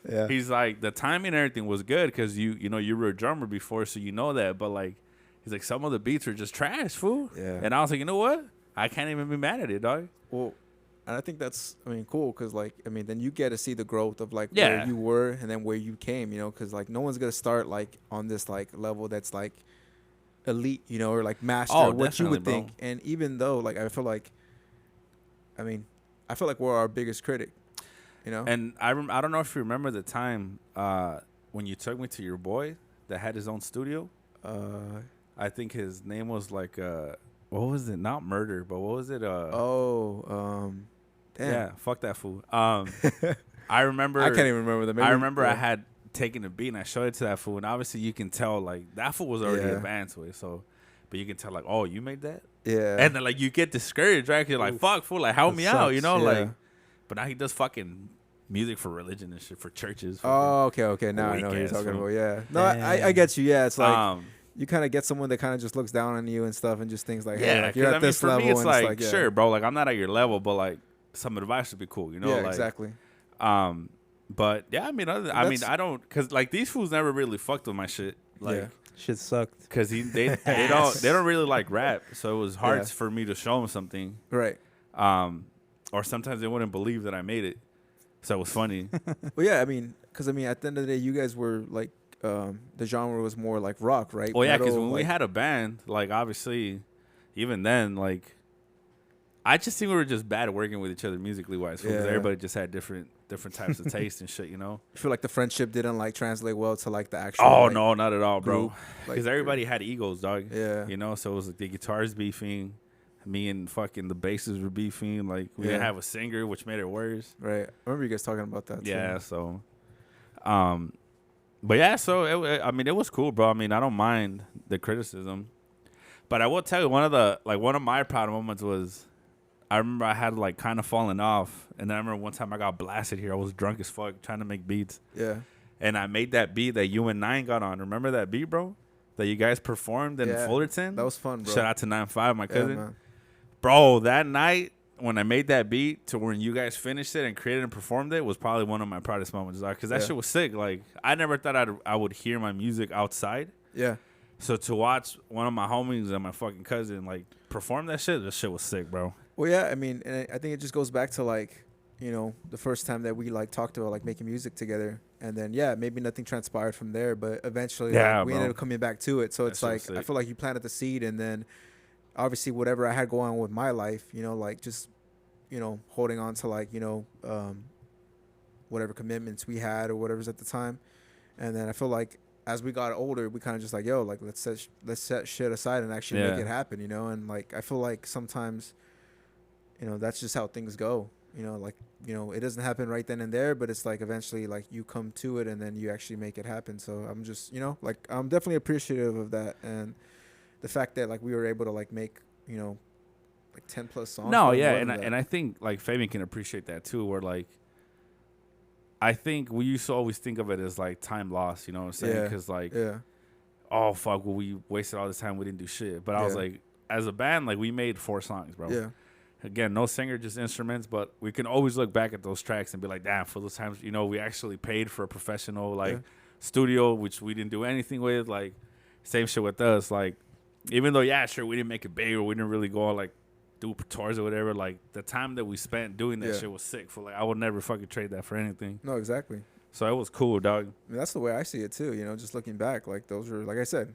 Yeah. He's like, the timing and everything was good because you know, you were a drummer before, so you know that. But like, he's like, some of the beats are just trash, fool. Yeah. And I was like, you know what? I can't even be mad at it, dog. Well, and I think that's, I mean, cool because, like, I mean, then you get to see the growth of, like, Yeah. where you were and then where you came, you know, because, like, no one's going to start, like, on this, like, level that's, like, elite, you know, or, like, master, Oh, what you would definitely, think. And even though, like, I feel like we're our biggest critic, you know? And I don't know if you remember the time when you took me to your boy that had his own studio. I think his name was like what was it? Not Murder, but what was it? Damn. Yeah, fuck that fool. I remember. I can't even remember the name. I remember I had taken a beat and I showed it to that fool, and obviously you can tell like that fool was already advanced with. So, but you can tell like, oh, you made that. Yeah. And then like you get discouraged, right? 'Cause you're like, fuck, fool, like help That me out, you sucks, know, yeah. like. But now he does fucking music for religion and shit for churches. Oh, okay. Now I know what you're weak-ass talking fool. about. Yeah. No, I get you. Yeah, it's like fucking, you kind of get someone that kind of just looks down on you and stuff and just thinks like, hey, yeah, like, you're at this for level. me, it's and like, it's like, yeah. sure, bro, like I'm not at your level, but like some advice would be cool, you know? Yeah, like, exactly. But yeah, I mean, I don't, cause like these fools never really fucked with my shit, like, Yeah. Shit sucked. cause they don't really like rap, so it was hard Yeah. for me to show them something, Right. or sometimes they wouldn't believe that I made it, so it was funny. Well, yeah, I mean, because I mean, at the end of the day, you guys were like, the genre was more like rock, right? Well, yeah, because Metal, when we like- had a band, like obviously, even then, like, I just think we were just bad at working with each other musically wise, because Yeah. everybody just had different types of taste and shit, you know. I feel like the friendship didn't like translate well to like the actual. Oh like, no, not at all, bro. group, Because like, everybody had egos, dog. Yeah. You know, so it was like the guitars beefing, me and fucking the basses were beefing. Like we Yeah. didn't have a singer, which made it worse. Right. I remember you guys talking about that. Yeah. Too. So, but yeah, so I mean, it was cool, bro. I mean, I don't mind the criticism, but I will tell you one of my proud moments was. I remember I had like kind of fallen off, and then I remember one time I got blasted here. I was drunk as fuck trying to make beats. Yeah. And I made that beat that you and Nine got on. Remember that beat, bro? That you guys performed in Yeah. Fullerton? That was fun, bro. Shout out to 9-5, my cousin. man. Bro, that night when I made that beat to when you guys finished it and created and performed it was probably one of my proudest moments, dog. Because that Yeah. shit was sick. Like, I never thought I would hear my music outside. Yeah. So to watch one of my homies and my fucking cousin, like, perform that shit was sick, bro. Well, yeah, I mean, and I think it just goes back to like, you know, the first time that we like talked about like making music together, and then yeah, maybe nothing transpired from there, but eventually Yeah, like, we bro. ended up coming back to it. So That it's shit like was sick. I feel like you planted the seed, and then obviously whatever I had going on with my life, you know, like just you know holding on to like you know whatever commitments we had or whatever's at the time, and then I feel like as we got older, we kind of just like yo, like let's set shit aside and actually make Yeah. it happen, you know, and like I feel like sometimes. You know, that's just how things go. You know, like, you know, it doesn't happen right then and there, but it's like eventually like you come to it and then you actually make it happen. So I'm just, you know, like I'm definitely appreciative of that. And the fact that like we were able to like make, you know, like 10 plus songs. No, more yeah, than that. and I think like Fabian can appreciate that too. Where like, I think we used to always think of it as like time lost. You know what I'm saying? Yeah. Because like, yeah, oh fuck, well we wasted all this time, we didn't do shit. But I was Yeah. like, as a band, like we made 4 songs, bro. yeah, Again, no singer, just instruments. But we can always look back at those tracks and be like, damn, for those times, you know, we actually paid for a professional like Yeah. studio, which we didn't do anything with. Like, same shit with us. Like, even though yeah, sure, we didn't make it big or we didn't really go on, like do tours or whatever. Like the time that we spent doing that Yeah. shit was sick. For like, I would never fucking trade that for anything. no, exactly. So it was cool, dog. I mean, that's the way I see it too. You know, just looking back, like those are, like I said,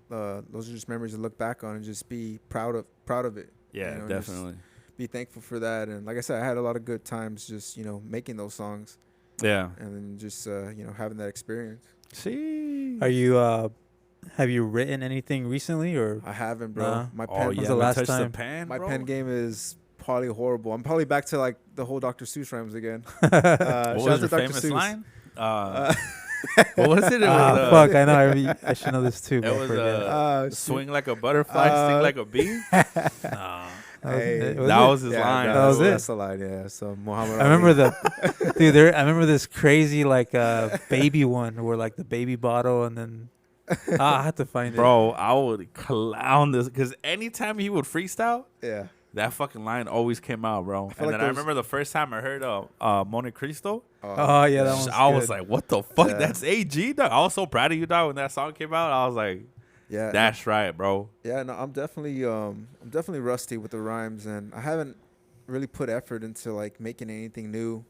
those are just memories to look back on and just be proud of it. Yeah, You know, just definitely. Be thankful for that. And like I said, I had a lot of good times just, you know, making those songs Yeah. and then just, you know, having that experience. See. Are you have you written anything recently or I haven't, bro. Nah. My pen, Oh, When's yeah. the last touched time? the pen, my bro? pen game is probably horrible. I'm probably back to like the whole Dr. Seuss rhymes again. What Shout out was to your Dr. famous Seuss. line? What was it? It was Fuck, I know. I should know this too. It But I was forget. swing like a butterfly, sting like a bee. Nah, Hey, that was his yeah, line. That was it. That's the line. Yeah. So Muhammad. I remember Ali. dude. I remember this crazy like baby one where like the baby bottle and then I had to find it. Bro, I would clown this because anytime he would freestyle, Yeah. that fucking line always came out, bro. And like then I remember the first time I heard Monte Cristo, Oh yeah, that one's I was good. like, what the fuck? Yeah. That's AG, dog. I was so proud of you, dog, when that song came out. I was like, Yeah. that's right, bro. Yeah, no, I'm definitely rusty with the rhymes, and I haven't really put effort into like making anything new.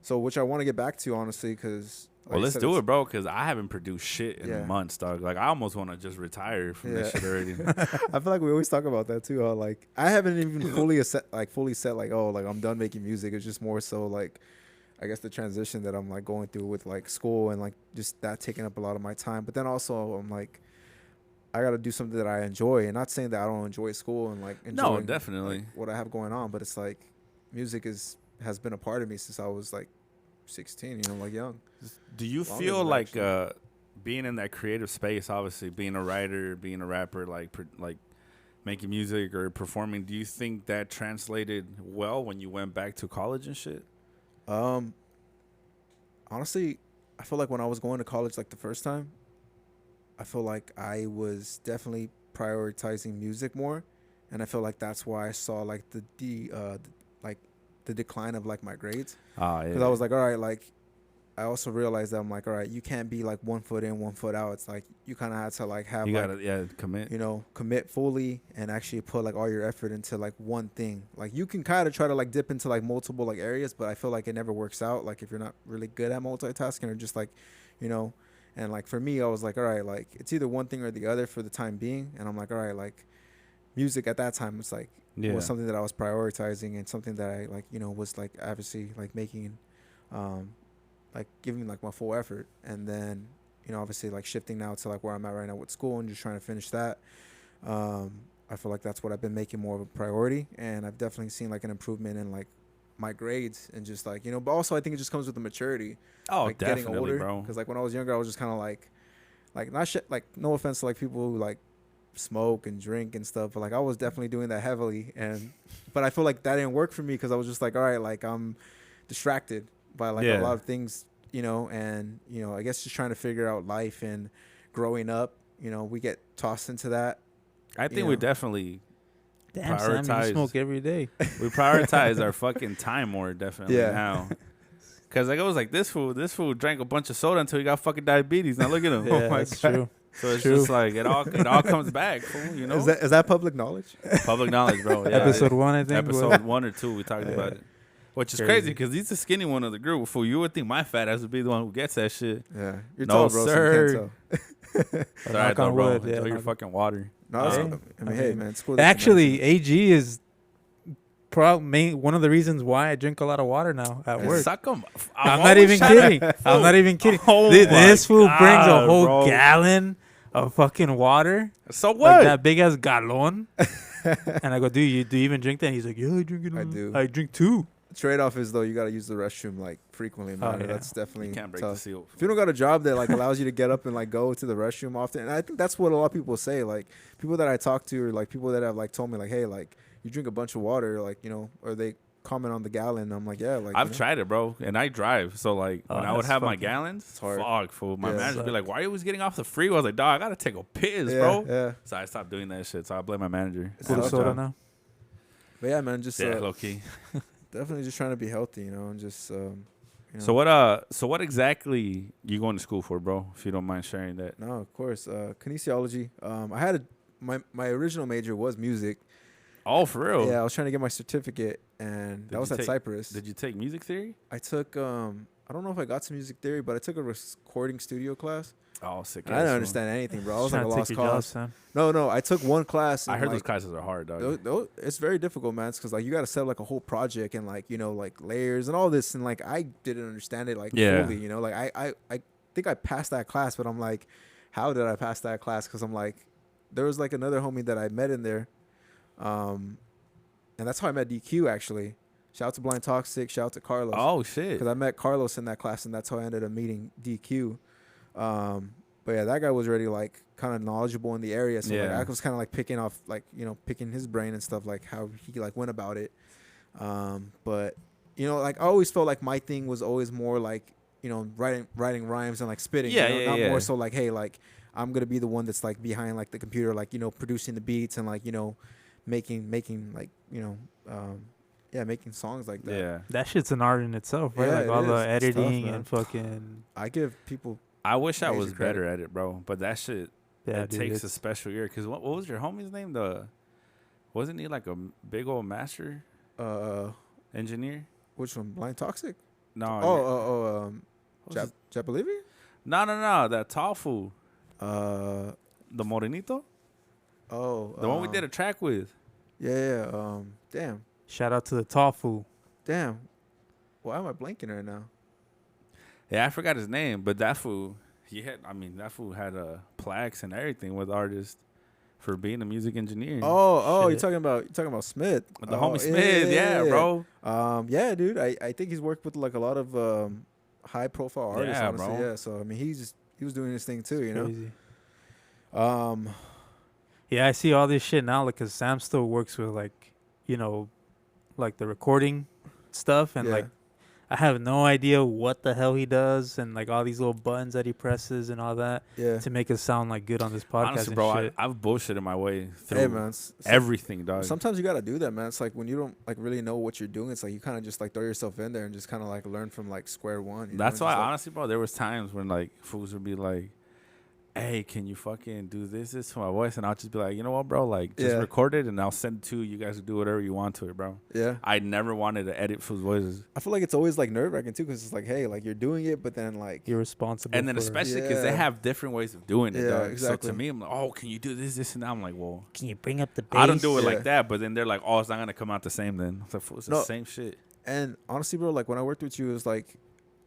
So which I want to get back to, honestly, because Well, let's do it, bro, because I haven't produced shit in Yeah. months, dog. Like, I almost want to just retire from this Yeah. shit already. I feel like we always talk about that too. How like I haven't even fully set like oh like I'm done making music. It's just more so like I guess the transition that I'm like going through with like school and like just that taking up a lot of my time. But then also I'm like I got to do something that I enjoy, and not saying that I don't enjoy school and like enjoying, definitely. like, what I have going on. But it's like music has been a part of me since I was like 16. You know, like young. Do you Longer feel than that, like actually. being in that creative space, obviously being a writer, being a rapper, like making music or performing, do you think that translated well when you went back to college and shit? Honestly, I feel like when I was going to college like the first time, I feel like I was definitely prioritizing music more, and I feel like that's why I saw like the decline of like my grades, Oh, yeah. because I was like, all right, like I also realized that I'm like, all right, you can't be like 1 foot in, 1 foot out. It's like you kind of had to like have you like, gotta, commit. you know, commit fully and actually put like all your effort into like one thing. Like you can kind of try to like dip into like multiple like areas, but I feel like it never works out. Like if you're not really good at multitasking or just like, you know, and like for me, I was like, all right, like it's either one thing or the other for the time being. And I'm like, all right, like music at that time was like, was something that I was prioritizing and something that I like, you know, was like obviously like making, like giving like my full effort. And then, you know, obviously like shifting now to like where I'm at right now with school and just trying to finish that. I feel like that's what I've been making more of a priority, and I've definitely seen like an improvement in like my grades and just like, you know, but also I think it just comes with the maturity. Oh, like definitely, getting older, bro. because like when I was younger, I was just kind of like not shit. Like no offense to like people who like smoke and drink and stuff, but like I was definitely doing that heavily, but I feel like that didn't work for me because I was just like, all right, like I'm distracted by like a lot of things, you know, and you know, I guess just trying to figure out life and growing up, you know, we get tossed into that. I think we definitely Damn, Sam, prioritize. you smoke every day. We prioritize our fucking time more definitely Yeah. now. Cause like I was like this fool drank a bunch of soda until he got fucking diabetes. Now look at him. Yeah, Oh my that's God. true. So it's True. just like it all comes back, fool, you know. Is that public knowledge? Public knowledge, bro. Yeah, Episode 1, I think. episode 1 or 2, we talked about it, which is crazy because he's the skinny one of the group. Fool, you would think my fat ass would be the one who gets that shit. Yeah, you're No, tall, bro. So you sir. can't tell. It's all right, though, on bro. wood, yeah, Enjoy your knock- fucking water. No, it's- Hey. I mean, hey, man, it's cool. that you Actually, mentioned AG is one of the reasons why I drink a lot of water now at work. Suck 'em. I'm not even kidding. I'm not even kidding. Oh This my fool brings a God, whole bro. gallon of fucking water, So like what? that big ass gallon. And I go, do you even drink that? And he's like, yeah, I drink it. I do. I drink 2. it. Trade-off is though you got to use the restroom like frequently, man. Oh, yeah. That's definitely You can't break tough. the seal. If you don't got a job that like allows you to get up and like go to the restroom often, and I think that's what a lot of people say. Like people that I talk to, or like people that have like told me like, hey, like you drink a bunch of water, like, you know, or they comment on the gallon. I'm like, yeah, like I've you know. tried it, bro, and I drive. So like Oh, when I would that's have my fucking- gallons, hard. fuck, fool. My Yeah. manager would be Suck. like, "Why are you always getting off the freeway?" I was like, "Dog, I gotta take a piss, Yeah, bro." yeah. So I stopped doing that shit. So I blame my manager. It's Put a tough, soda job. now. But yeah, man, just Yeah, low key. definitely just trying to be healthy, you know, and just you know. So what exactly you going to school for, bro? If you don't mind sharing that. No, of course. Kinesiology. I had my original major was music. Oh, for real? Yeah, I was trying to get my certificate, and Did that was you at take- Cypress. Did you take music theory? I took I don't know if I got to music theory, but I took a recording studio class. Oh, sick. And I didn't understand anything, bro. I was like a Trying to lost take your job, cause. Sam. No, I took one class. I and, heard like, those classes are hard, dog. it's very difficult, man. It's because like you got to set up like a whole project and like, you know, like layers and all this, and like I didn't understand it like Yeah. fully, you know. Like I think I passed that class, but I'm like, how did I pass that class? Because I'm like, there was like another homie that I met in there, and that's how I met DQ actually. Shout out to Blind Toxic. Shout out to Carlos. Oh shit. Because I met Carlos in that class, and that's how I ended up meeting DQ. But yeah, that guy was already like kind of knowledgeable in the area, so like, Yeah. I was kind of like picking off, like, you know, picking his brain and stuff, like how he like went about it. But you know, like I always felt like my thing was always more like, you know, writing rhymes and like spitting. Yeah, you know? yeah, Not yeah. more so like, hey, like I'm gonna be the one that's like behind like the computer, like, you know, producing the beats and like, you know, making like, you know, making songs like that. Yeah. That shit's an art in itself, right? Yeah, Like it all the is. It's tough, editing man. and fucking. I give people. I wish I Major was credit. better at it, bro. But that shit, Yeah, it dude, takes a it's- special ear. Cause what was your homie's name? Wasn't he like a big old master engineer? Which one? Blind Toxic? No. Oh, Japalivi? No. That tall fool, Uh, the Morenito, oh, the one we did a track with. Yeah. Damn. Shout out to the tall fool. Damn. Why am I blanking right now? Yeah, I forgot his name, but that fool, that fool had plaques and everything with artists for being a music engineer. Oh, Shit. you're talking about Smith. The homie Smith, yeah, bro. Yeah, dude. I think he's worked with like a lot of high profile artists, Yeah, honestly. bro. Yeah. So I mean, he was doing his thing too, you Crazy. know. Yeah, I see all this shit now, like, cause Sam still works with like, you know, like the recording stuff, and Yeah. like, I have no idea what the hell he does, and like all these little buttons that he presses and all that Yeah. to make it sound like good on this podcast. Honestly, and bro, shit. I've bullshitted my way through Hey, man. everything, dog. Sometimes you gotta do that, man. It's like when you don't like really know what you're doing, it's like you kind of just like throw yourself in there and just kind of like learn from like square one. You That's know? why, Just, like, honestly, bro, there was times when like fools would be like, "Hey, can you fucking do this to my voice?" And I'll just be like, "You know what, bro? Like, just Yeah. record it, and I'll send it to you. You guys can do whatever you want to it, bro." yeah. I never wanted to edit fools' voices, I feel like it's always like nerve wracking too, because it's like, hey, like you're doing it, but then like, You're responsible. and then for, especially because they Yeah. have different ways of doing it, Yeah, dog. exactly. So to me, I'm like, "Oh, can you do this, and that?" I'm like, "Well, can you bring up the bass? I don't do it Yeah. like that." But then they're like, "Oh, it's not gonna come out the same." Then it's like, "Fool, it's No. the same shit." and honestly, bro, like when I worked with you, it was like,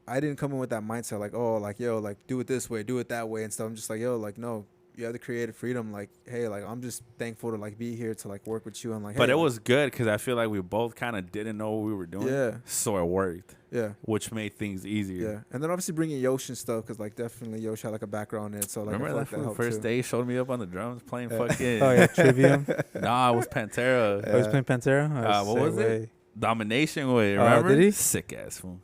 I didn't come in with that mindset, like, oh, like, yo, like do it this way, do it that way and stuff. I'm just like, yo, like, no, you have the creative freedom. Like, hey, like I'm just thankful to like be here to like work with you and like. But hey, it like, was good because I feel like we both kind of didn't know what we were doing. Yeah. So it worked, yeah. which made things easier. Yeah, and then obviously bringing Yosh and stuff, because like definitely Yosh had like a background in it, so like I Remember feel that like that fool helped first too. day he showed me up on the drums playing Yeah. fucking. Oh yeah, Trivium. Nah, it was Pantera. Oh, he's playing Pantera. Oh, what was sick it? way. Domination way. Oh, Remember? did he? Sick ass fool.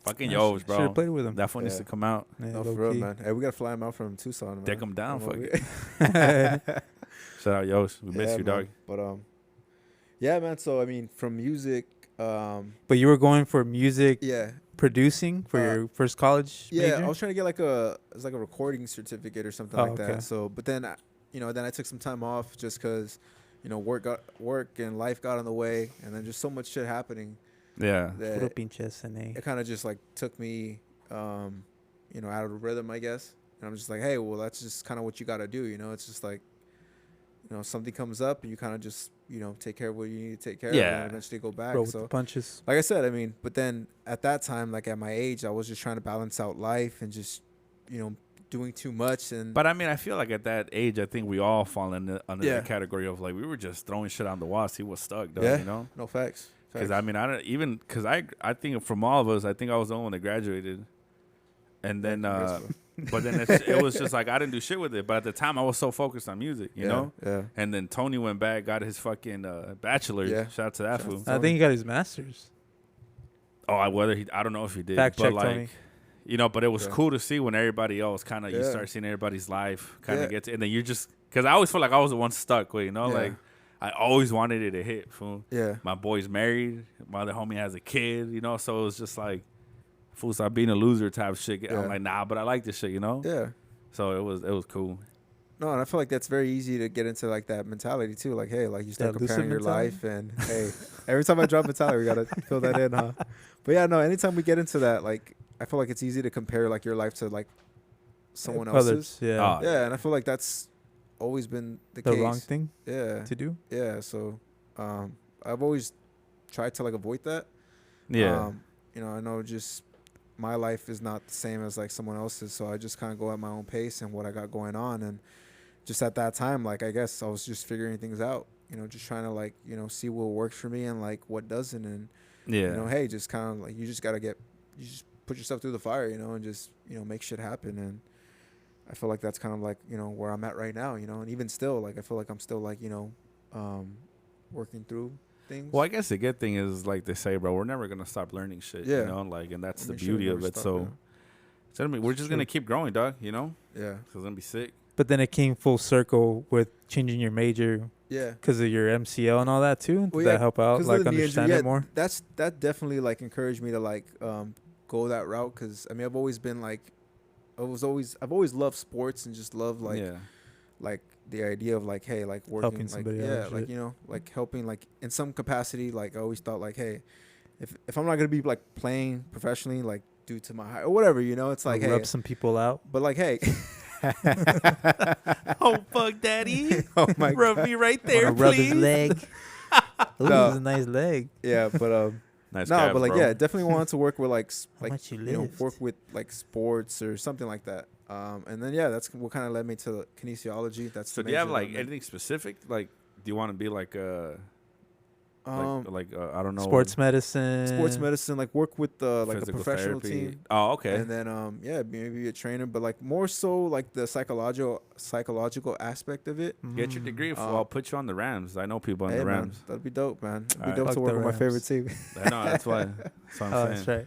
Fucking I Yosh, should bro. have played with him. That fool needs Yeah. to come out. Yeah, No, for low real, key. man. Hey, we gotta fly him out from Tucson, man. Take him down, I don't know, fuck Shout out Yosh. We miss Yeah, you, man. dog. But yeah, man. So I mean, from music, But you were going for music yeah, producing for your first college yeah. major? I was trying to get like it's like a recording certificate or something Oh, like okay. that. So, but then then I took some time off just because, work and life got in the way, and then just so much shit happening Yeah. Puro that pinche SNA. it kind of just like took me, out of the rhythm, I guess. And I'm just like, hey, well, that's just kind of what you got to do. It's just like, something comes up and you kind of just, take care of what you need to take care of Yeah. and eventually go back. Roll with So, the punches. like I said, I mean, but then at that time, like at my age, I was just trying to balance out life and just, doing too much. And But I mean, I feel like at that age, I think we all fall under Yeah. the category of like we were just throwing shit on the wall. See what stuck, though. Yeah. You know? no facts. Because I mean, I don't even because I think from all of us, I think I was the only one that graduated, and then but then it was just like I didn't do shit with it. But at the time, I was so focused on music, you know. Yeah. And then Tony went back, got his fucking bachelor's. Yeah. Shout out to that Shout out fool. I think he got his master's. I don't know if he did. Fact but check, like, Tony. but it was Yeah. cool to see when everybody else kind of you Yeah. start seeing everybody's life kind of Yeah. gets, and then you just because I always feel like I was the one stuck with, Yeah. like I always wanted it to hit. Fool. Yeah. My boy's married. My other homie has a kid. So it was just like, fool, stop being a loser type shit. Yeah. I'm like, nah, but I like this shit, Yeah. So it was cool. No, and I feel like that's very easy to get into like that mentality too. Like, hey, like you start That lucid comparing your mentality? life, and hey, every time I drop mentality, we gotta fill that in, huh? But yeah, no, anytime we get into that, like, I feel like it's easy to compare like your life to like someone else's. Others, yeah. Ah, Yeah, and I feel like that's always been the the case. wrong thing Yeah, to do. yeah. So, I've always tried to like avoid that. Yeah. I know just my life is not the same as like someone else's, so I just kind of go at my own pace and what I got going on, and just at that time, like I guess I was just figuring things out, just trying to like see what works for me and like what doesn't, and Yeah. You know, hey, just kind of like you just put yourself through the fire, you know, and just make shit happen. And I feel like that's kind of like where I'm at right now, and even still, like I feel like I'm still like working through things. Well, I guess the good thing is, like they say, bro, we're never gonna stop learning shit. Yeah. Like, and that's I the mean, shit beauty never of it. stop, So, we're just gonna keep growing, dog. yeah. It's gonna be sick. But then it came full circle with changing your major Yeah. because of your MCL and all that too. Did Well, that help out? 'cause Like of the knee understand injury, it more? That definitely like encouraged me to like go that route, because I mean I've always been like I've always loved sports and just loved like yeah. like the idea of like, hey, like working, Helping like somebody yeah, out, like shit. like helping like in some capacity. Like I always thought like, hey, if I'm not gonna be like playing professionally, like due to my height or whatever, it's like, hey, Rub some people out. but like, hey, Oh fuck, daddy! oh my Rub me right there, Wanna rub please. his leg. Ooh, No. this is a nice leg. yeah, but Nice no, calves, but like bro. yeah, definitely wanted to work with like How much you lift? work with like sports or something like that. And then yeah, that's what kind of led me to kinesiology. That's So the do you have major like that I'm in. anything specific? Like, do you want to be like I don't know, Sports medicine. sports medicine, like work with like a physical professional therapy? team. Oh, okay. And then yeah, maybe a trainer, but like more so like the psychological aspect of it. Get your degree. I'll put you on the Rams. I know people on Hey the man, Rams. that'd be dope, man. It'd be Alright. dope Fuck to work the with my favorite Rams. team. I know that's why. That's what I'm Oh, saying. that's right.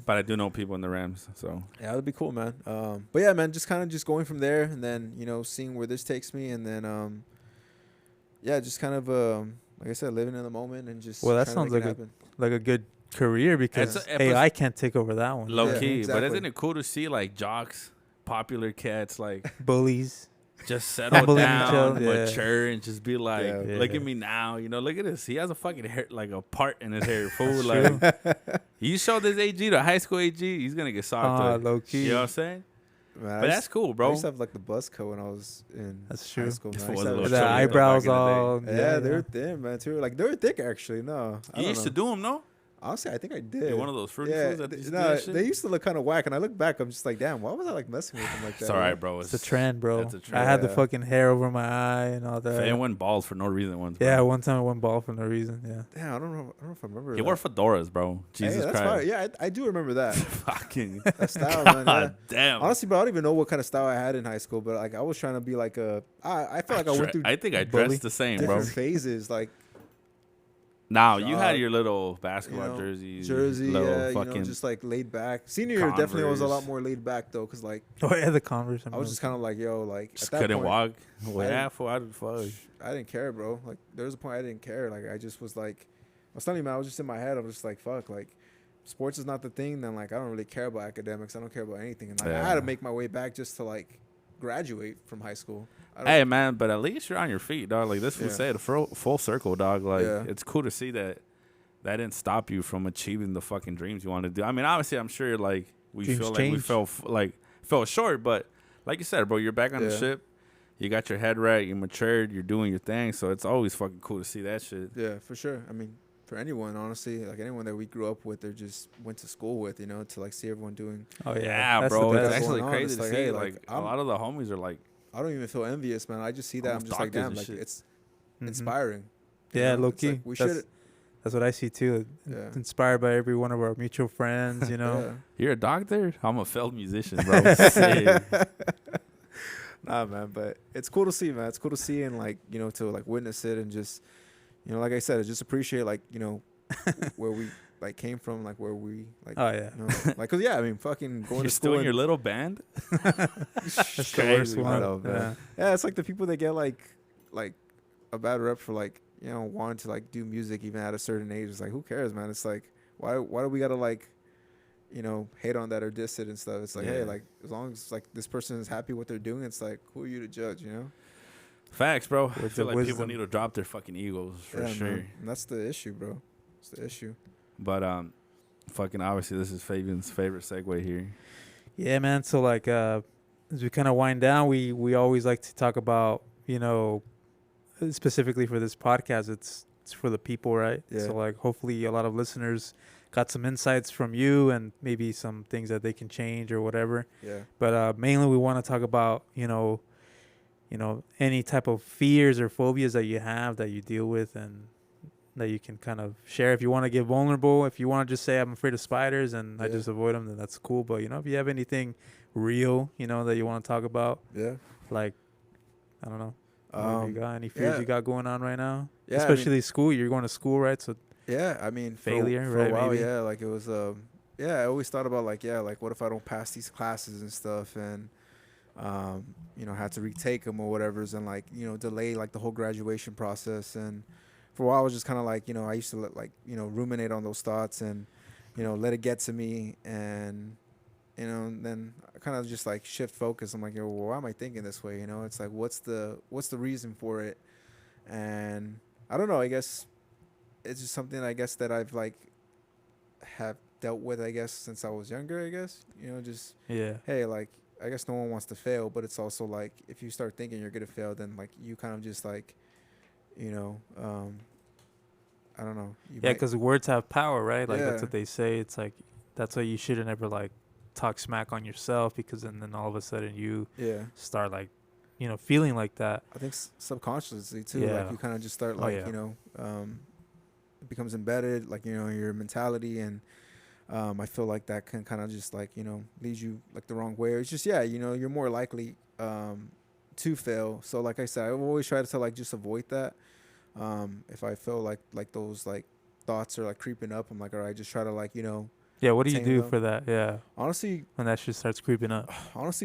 But I do know people in the Rams. So Yeah, that'd be cool, man. But yeah, man, just kind of just going from there, and then seeing where this takes me, and then yeah, just kind of like I said, living in the moment and just Well, that trying sounds to make like it happen. Like a good career because It's a- AI can't take over that one. low Yeah, key, but exactly. isn't it cool to see like jocks, popular cats, like Bullies. just settle Humbling each down, other, yeah. mature, and just be like, Yeah. look Yeah. at me now. Look at this. He has a fucking hair, like a part in his hair. Fool, That's like you show this AG to high school AG, he's gonna get socked. Low key. You know what I'm saying? Man, But that's cool, I bro. used to have like the buzz cut when I was in That's high true. school. This Man. I was used to a have little The shorter back in eyebrows the day. all. yeah, they were thin, man. Too. Like they were thick, actually. No, I You don't used to know. do them, no? Honestly, I think I did. You're one of those fruity yeah, fools that used to do no, that shit? they used to look kind of whack, and I look back, I'm just like, damn, why was I like messing with them like that? It's all right, bro. It's a trend, bro. It's a I trend. had the Yeah. fucking hair over my eye and all If that. anyone balls for no reason once. Yeah, bro. one time I went bald for no reason. Yeah. Damn, I don't know if I remember. He that. wore fedoras, bro. Jesus hey, that's Christ. fire. Yeah, I do remember that. Fucking That style, man. Yeah. God damn. Honestly, bro, I don't even know what kind of style I had in high school, but like I was trying to be like I feel like I went through I think I bully. dressed the same, bro. different phases, like Now you had Job, your little basketball jersey, little yeah, fucking just like laid back. Senior year definitely was a lot Converse. more laid back though, cause like Oh yeah, the Converse. I was just kind of like, yo, like just at that couldn't point, walk. Well, I yeah, didn't- fool, I didn't fuck. I didn't care, bro. Like there was a point I didn't care. Like I just was like, I was telling you, man, I was just in my head. I was just like, fuck, like sports is not the thing. Then like I don't really care about academics. I don't care about anything. And like I had to Yeah. make my way back just to like graduate from high school. I don't, Hey man, but at least you're on your feet, dog. Like this Yeah. was said, full circle, dog. Like Yeah. it's cool to see that didn't stop you from achieving the fucking dreams you want to do. I mean, obviously, I'm sure like we Dreams feel like we change. fell short, but like you said, bro, you're back on the Yeah. ship. You got your head right. You matured. You're doing your thing. So it's always fucking cool to see that shit. Yeah, for sure. I mean, for anyone, honestly, like anyone that we grew up with or just went to school with, to like see everyone doing. Oh yeah, Yeah, That's bro. the It's best. actually going on. crazy It's to like, see. hey, Like like, a I'm- lot of the homies are like, I don't even feel envious, man. I just see that. I'm Almost just like, doctors damn, and like shit. it's Mhm. inspiring. Yeah, low It's key. like we that's, should. that's what I see too. Yeah. Inspired by every one of our mutual friends. Yeah. you're a doctor? I'm a failed musician, bro. Sick. Nah, man, but it's cool to see, man. It's cool to see and like to like witness it and just like I said, just appreciate like where we like came from, like where we like Oh yeah, like cause yeah, I mean fucking going You're to still school in your and, little band? that's the Crazy, worst I one. know, man. Yeah, it's like the people that get like a bad rep for like wanting to like do music even at a certain age. It's like who cares, man? It's like why do we gotta like hate on that or diss it and stuff? It's like hey, Yeah. like as long as like this person is happy what they're doing, it's like who are you to judge, Facts, bro. I Words feel of like people wisdom. need to drop their fucking egos for Yeah, sure. man. And that's the issue, bro. It's the issue. But fucking obviously this is Fabian's favorite segue here. Yeah, man. So like, as we kind of wind down, we always like to talk about specifically for this podcast, it's for the people, right? Yeah. So like, hopefully, a lot of listeners got some insights from you and maybe some things that they can change or whatever. Yeah. But mainly, we want to talk about any type of fears or phobias that you have that you deal with, and that you can kind of share. If you want to get vulnerable, if you want to just say I'm afraid of spiders and I Yeah. just avoid them, then that's cool. But if you have anything real, that you want to talk about, Yeah. like I don't know, whatever you got, any fears yeah. you got going on right now, Yeah, I especially school. You're going to school, right? So Yeah, I mean, Failure, for a right, while, maybe? yeah, like it was, I always thought about like, yeah, like what if I don't pass these classes and stuff, and had to retake them or whatever's, and like, delay like the whole graduation process. And for a while, I was just kind of like, I used to ruminate on those thoughts and, let it get to me, and and then I kind of just like shift focus. I'm like, well, why am I thinking this way? It's like, what's the reason for it? And I don't know. I guess it's just something, I guess, that I've like have dealt with, I guess, since I was younger. I guess just yeah, hey, like, I guess no one wants to fail, but it's also like if you start thinking you're gonna fail, then like you kind of just like I don't know. yeah, because words have power, right? Like that's Yeah. what they say. It's like that's why you shouldn't ever like talk smack on yourself, because then all of a sudden you Yeah, start like feeling like that. I think subconsciously too. Yeah. Like you kind of just start Oh, like yeah. it becomes embedded, like your mentality, and I feel like that can kind of just like lead you like the wrong way. Or it's just you're more likely to fail. So like I said, I always try to like just avoid that. If I feel like those like thoughts are like creeping up, I'm like, all right, just try to like Yeah, what do you tame do them. for that? Yeah, honestly when that shit starts creeping up,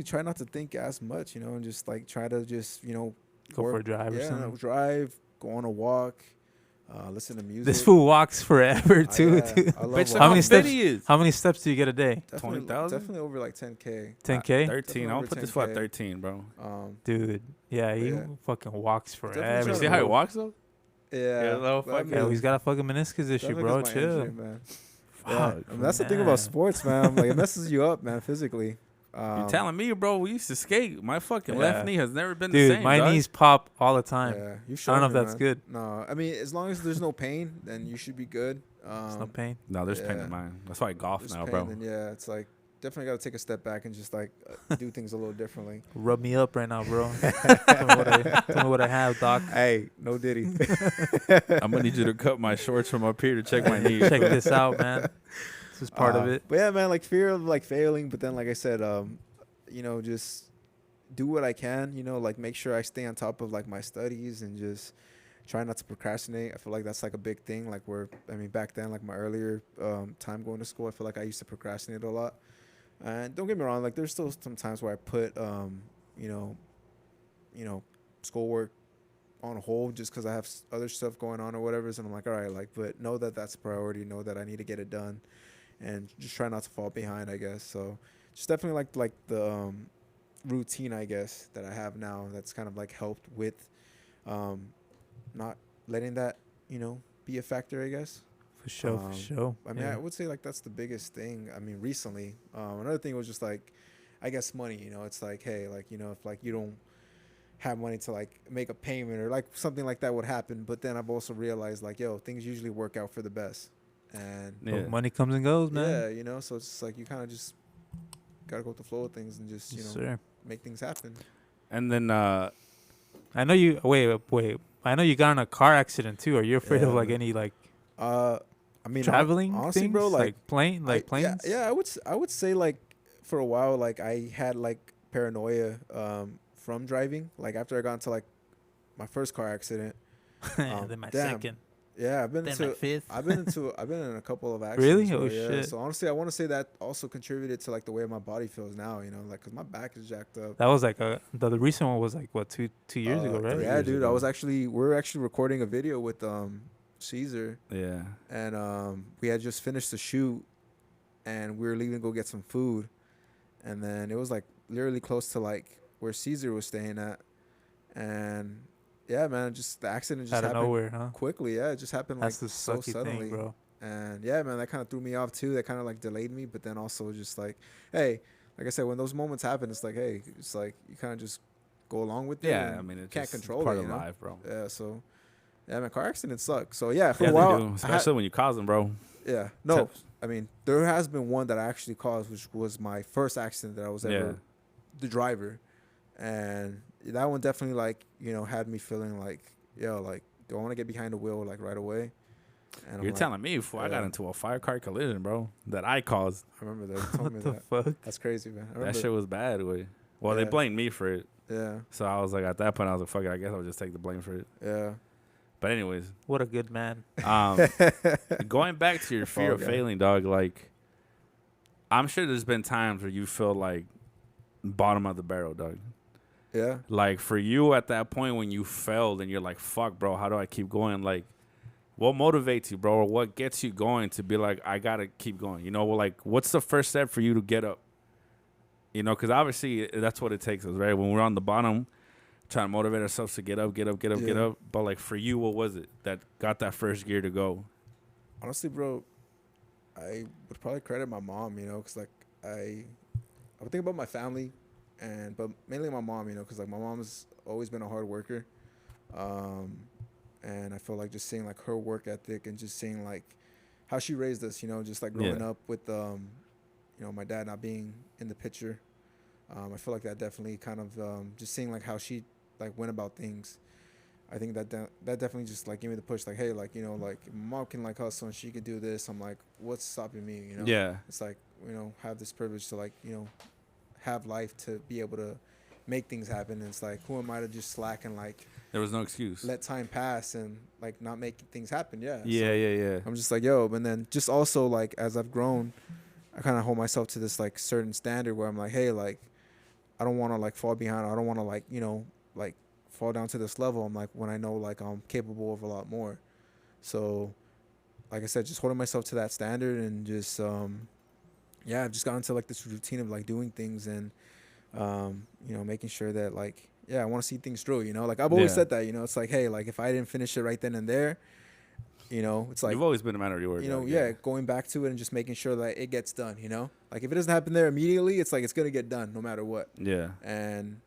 try not to think as much, and just like try to just go for a drive or something. drive, go on a walk, listen to music. This fool walks forever too. Yeah, dude. I love Bitch, walking. How many fit steps? he is. How many steps do you get a day? Definitely, 20,000? definitely over like 10K. 10K, 13. I'm over gonna put this foot at 10K. 13, bro. dude. Yeah, he Yeah. fucking walks Definitely forever. You trying see how he to- walks though? Yeah, little that fucking- Yeah, means- he's got a fucking meniscus issue, definitely bro. 'cause my Chill. injury, man. Yeah. Fuck. I mean, that's the thing Man. about sports, man. Like it messes you up, man, physically. You're telling me, bro, we used to skate. My fucking Yeah. left knee has never been the Dude, same. my dog. knees pop all the time. Yeah, you I don't know if that's man. good. No, I mean, as long as there's no pain, then you should be good. There's no pain. No, there's pain Yeah. in mine. That's why I golf There's now, pain, bro. then yeah, it's like definitely got to take a step back and just like do things a little differently. Rub me up right now, bro. tell me what I have, doc. Hey, no Diddy. I'm gonna need you to cut my shorts from up here to check my knee. Check this out, man. This is part of it. But yeah, man, like fear of like failing, but then like I said, just do what I can, like make sure I stay on top of like my studies and just try not to procrastinate. I feel like that's like a big thing. Like back then, like my earlier time going to school, I feel like I used to procrastinate a lot. And don't get me wrong, like there's still some times where I put, schoolwork on hold just because I have other stuff going on or whatever. And I'm like, all right, like, but know that that's a priority. Know that I need to get it done, and just try not to fall behind, I guess. So just definitely like the routine, I guess, that I have now. That's kind of like helped with not letting that be a factor, I guess. For sure, for sure. I mean, Yeah. I would say like that's the biggest thing. I mean, recently, another thing was just like, I guess money. It's like, hey, like if like you don't have money to like make a payment or like something like that would happen. But then I've also realized like, yo, things usually work out for the best. And But money comes and goes, man. yeah, so it's just like you kind of just gotta go with the flow of things and just Yes, sir. make things happen. And then I know you. Wait. I know you got in a car accident too. Are you afraid Yeah, of like man. any like I mean, traveling honestly, things, bro, like planes? Yeah, I would say like for a while, like I had like paranoia from driving. Like after I got into like my first car accident. Then my damn. second. Yeah, I've been Then my into fifth. I've been in a couple of accidents. Really? bro, Oh, yeah. shit. So honestly, I want to say that also contributed to like the way my body feels now. Like because my back is jacked up. That was like the recent one was like what two years ago, right? Yeah, years dude. ago. We're actually recording a video with Caesar, yeah, and we had just finished the shoot, and we were leaving to go get some food, and then it was like literally close to like where Caesar was staying at, and yeah, man, just the accident just Out of happened nowhere, huh? quickly. Yeah, it just happened That's like the so sucky suddenly, thing, bro. and yeah, man, that kind of threw me off too. That kind of like delayed me, but then also just like, hey, like I said, when those moments happen, it's like, hey, it's like you kind of just go along with it. yeah. and I mean, it's can't just control part it, of you know? life, bro. Yeah, so yeah, man, car accidents suck. So yeah, for Yeah, a they while, do, especially when you cause them, bro. yeah, no, I mean, there has been one that I actually caused, which was my first accident that I was ever the driver, and that one definitely like had me feeling like, yo, like, do I want to get behind the wheel like right away? And I'm You're like, telling me, fool, I got yeah. into a fire car collision, bro, that I caused. I remember that. You told me What the that. fuck? That's crazy, man. I That remember. shit was bad, way. Well, they Yeah. blamed me for it. Yeah, So I was like, at that point, I was like, fuck it. I guess I'll just take the blame for it. yeah. But anyways, What a good man. going back to your fear Fall of guy. failing, dog, like, I'm sure there's been times where you feel like bottom of the barrel, dog. Yeah. Like, for you at that point when you failed and you're like, fuck, bro, how do I keep going? Like, what motivates you, bro? Or what gets you going to be like, I got to keep going? You know, like, what's the first step for you to get up? You know, because obviously that's what it takes us, right? When we're on the bottom, trying to motivate ourselves to get up. Yeah. But, like, for you, what was it that got that first gear to go? Honestly, bro, I would probably credit my mom, you know, because, like, I would think about my family, but mainly my mom, you know, because, like, my mom's always been a hard worker. And I feel like just seeing, like, her work ethic and just seeing, like, how she raised us, you know, just, like, growing Yeah. up with, you know, my dad not being in the picture. I feel like that definitely kind of just seeing, like, how she, like, went about things. I think that definitely just, like, gave me the push, like, hey, like, you know, like, my mom can, like, hustle and she could do this. I'm like, what's stopping me, you know? Yeah. It's like, you know, have this privilege to, like, you know, have life to be able to make things happen. And it's like, who am I to just slack and, like, There was no excuse. let time pass and, like, not make things happen? Yeah. Yeah. I'm just like, yo, and then just also, like, as I've grown, I kind of hold myself to this, like, certain standard where I'm like, hey, like, I don't want to, like, fall behind. I don't want to, like, you know, like, fall down to this level. I'm like, when I know, like, I'm capable of a lot more. So, like I said, just holding myself to that standard and just, yeah, I've just gotten into, like, this routine of, like, doing things and, you know, making sure that, like, yeah, I want to see things through, you know, like, I've always Yeah. said that, you know, it's like, hey, like, if I didn't finish it right then and there, you know, it's like, You've always been a minority worker. you know, yeah, going back to it and just making sure that it gets done, you know? Like, if it doesn't happen there immediately, it's like it's going to get done no matter what. Yeah. And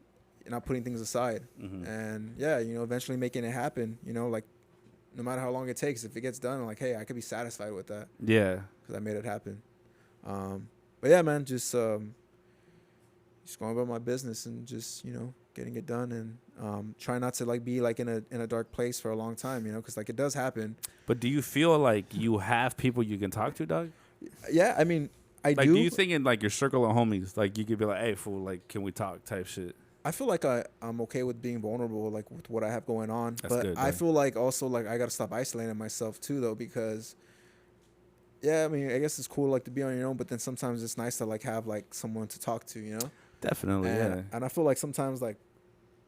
you're not putting things aside. Mm-hmm. And, yeah, you know, eventually making it happen, you know, like, no matter how long it takes, if it gets done, I'm like, hey, I could be satisfied with that Yeah. because I made it happen. But, yeah, man, just going about my business and just, you know, getting it done and try not to, like, be, like, in a dark place for a long time, you know, because, like, it does happen. But do you feel like you have people you can talk to, dog? Yeah, I mean, I Like, do. do you think in, like, your circle of homies, like, you could be like, hey, fool, like, can we talk type shit? I feel like I'm okay with being vulnerable, like, with what I have going on. That's but good, I man. feel like also, like, I got to stop isolating myself, too, though, because, yeah, I mean, I guess it's cool, like, to be on your own, but then sometimes it's nice to, like, have, like, someone to talk to, you know? Definitely, And I feel like sometimes, like,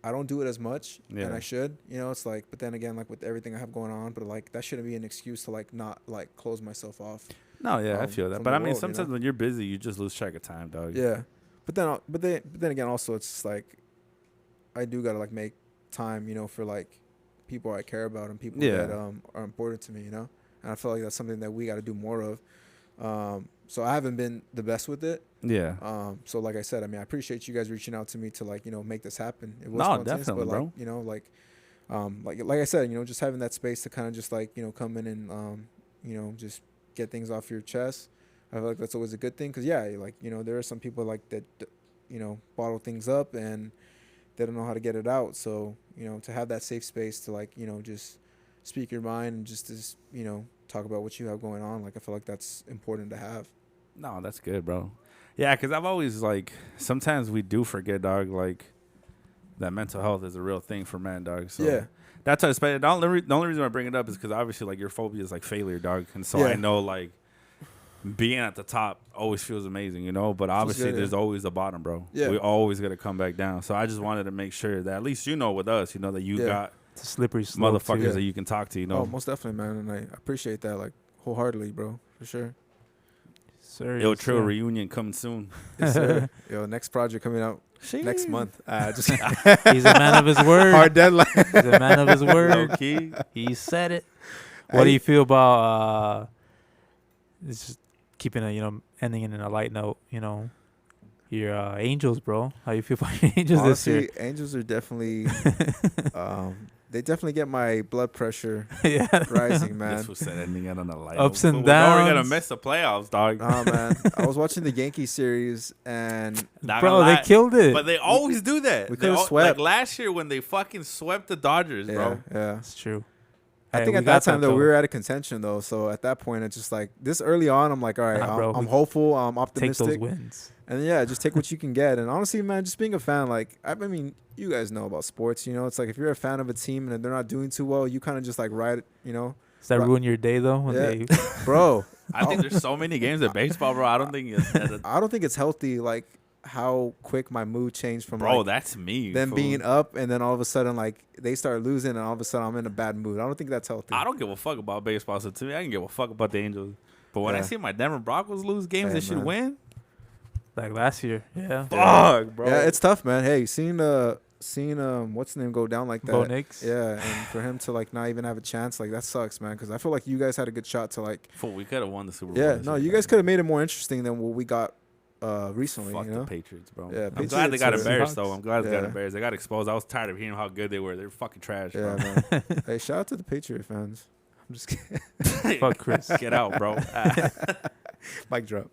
I don't do it as much, Yeah. and I should, you know? It's like, but then again, like, with everything I have going on, but, like, that shouldn't be an excuse to, like, not, like, close myself off. No, yeah, I feel that. from But the I mean, world, you sometimes know? when you're busy, you just lose track of time, dog. Yeah. But then again, also, it's just, like, I do got to, like, make time, you know, for, like, people I care about and people Yeah. that are important to me, you know? And I feel like that's something that we got to do more of. So I haven't been the best with it. Yeah. So like I said, I mean, I appreciate you guys reaching out to me to, like, you know, make this happen. It was No, spontaneous, definitely, but, bro. like, you know, like I said, you know, just having that space to kind of just, like, you know, come in and, you know, just get things off your chest. I feel like that's always a good thing. Cause yeah, like, you know, there are some people like that, you know, bottle things up and they don't know how to get it out. So, you know, to have that safe space to, like, you know, just speak your mind and just, you know, talk about what you have going on. Like, I feel like that's important to have. No, that's good, bro. Yeah, because I've always, like, sometimes we do forget, dog, like, that mental health is a real thing for men, dog. So Yeah. that's how the only reason I bring it up is because obviously, like, your phobia is, like, failure, dog. And so Yeah. I know, like, being at the top always feels amazing, you know? But obviously, good, yeah. there's always a bottom, bro. Yeah. We always got to come back down. So I just wanted to make sure that at least you know with us, you know, that you Yeah. got It's a slippery slope. motherfuckers too. that you can talk to, you know? Oh, most definitely, man. And I appreciate that, like, wholeheartely, bro, for sure. Sir, Yo, yes, Trill sir. reunion coming soon. Yes, sir. Yo, next project coming out next month. Just He's a man of his word. hard deadline. He's a man of his Low word. key. He said it. What do you feel about it's just keeping a, you know, ending it in a light note, you know, your Angels, bro? How you feel about your Angels this year? Honestly, Angels are definitely, they definitely get my blood pressure Yeah. rising, man. This was said ending it on a light. Ups note. and We're already gonna downs. miss the playoffs, dog. Oh, man. I was watching the Yankees series, and Not Bro, gonna they lie. killed it. But they always do that. We They could've al- swept. Like last year when they fucking swept the Dodgers, yeah, bro. yeah. It's true. I Hey, think we at got that time though we covered. were out of contention though. So at that point, it's just like this early on. I'm like, all right, Nah, bro, I'm we hopeful. I'm Take those optimistic. wins. And yeah, just take what you can get. And honestly, man, just being a fan, like I mean, you guys know about sports. You know, it's like if you're a fan of a team and they're not doing too well, you kind of just like ride it. You know, Does that Right. ruin your day though? When Yeah. they bro. I think there's so many games of baseball, bro. I don't think I don't think it's healthy. Like how quick my mood changed from bro, like, that's me. them fool. being up and then all of a sudden like they start losing and all of a sudden I'm in a bad mood. I don't think that's healthy. I don't give a fuck about baseball. So to me, I can give a fuck about the Angels. But when I Yeah. see my Denver Broncos lose games Hey, they should man. win, like last year, yeah. fuck, bro. Yeah, it's tough, man. Hey, seeing what's the name go down like that. Bo Nix. Yeah, and for him to like not even have a chance, like that sucks, man. Because I feel like you guys had a good shot to like. Fool, we could have won the Super Bowl. Yeah, this no, year, you bro. guys could have made it more interesting than what we got recently. Fuck you know, the Patriots, bro. Yeah, I'm glad they got Patriots are- embarrassed though. I'm glad they got Yeah. embarrassed. They got exposed. I was tired of hearing how good they were. They're fucking trash, yeah, bro. man. Hey, shout out to the Patriot fans. I'm just kidding. Fuck Chris. Get out, bro. Mic drop.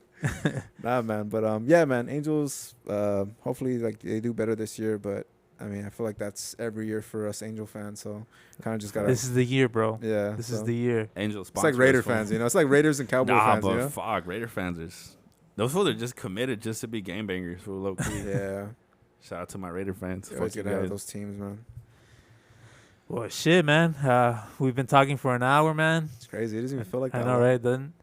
Nah, man, but yeah, man. Angels. Hopefully, like they do better this year, but. I mean, I feel like that's every year for us Angel fans, so kind of just gotta. This is the year, bro. yeah, This so. is the year. Angels. It's like Raider fans, you know. It's like Raiders and Cowboy Nah, fans, but you know. fuck, Raider fans are. Those fools are just committed just to be game bangers for low key. Yeah, Shout out to my Raider fans. you always Fuck you gotta have guys. those teams, man. Well, shit, man. We've been talking for an hour, man. It's crazy. It doesn't even feel like I that. know, right? Then,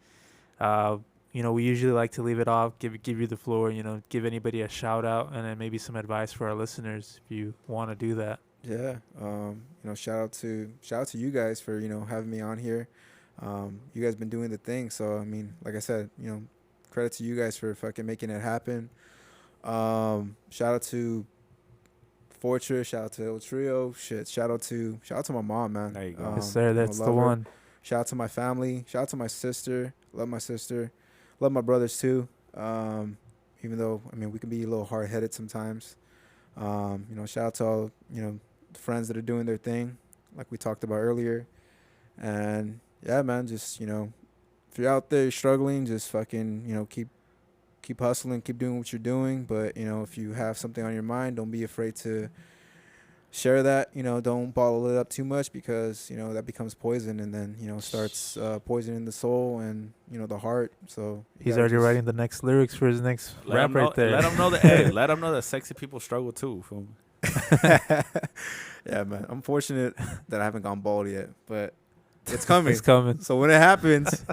we usually like to leave it off, give you the floor, give anybody a shout out, and then maybe some advice for our listeners if you want to do that. Yeah. Shout out to you guys for having me on here. You guys been doing the thing, so I mean, like I said, credit to you guys for fucking making it happen. Shout out to Fortress. Shout out to El Trio. Shit. Shout out to my mom, man. There you go. Yes, sir. That's the love her. one. Shout out to my family. Shout out to my sister. Love my sister. Love my brothers too. Even though we can be a little hard headed sometimes. Shout out to all the friends that are doing their thing, like we talked about earlier. And yeah, man, just if you're out there struggling, just fucking keep hustling, keep doing what you're doing. But if you have something on your mind, don't be afraid to share that. Don't bottle it up too much because that becomes poison, and then starts poisoning the soul and the heart. So you He's gotta already just- writing the next lyrics for his next rap right there. Let them know that. Hey, let them know that sexy people struggle too. Fool. Yeah, man. I'm fortunate that I haven't gone bald yet, but it's coming. It's coming. So when it happens,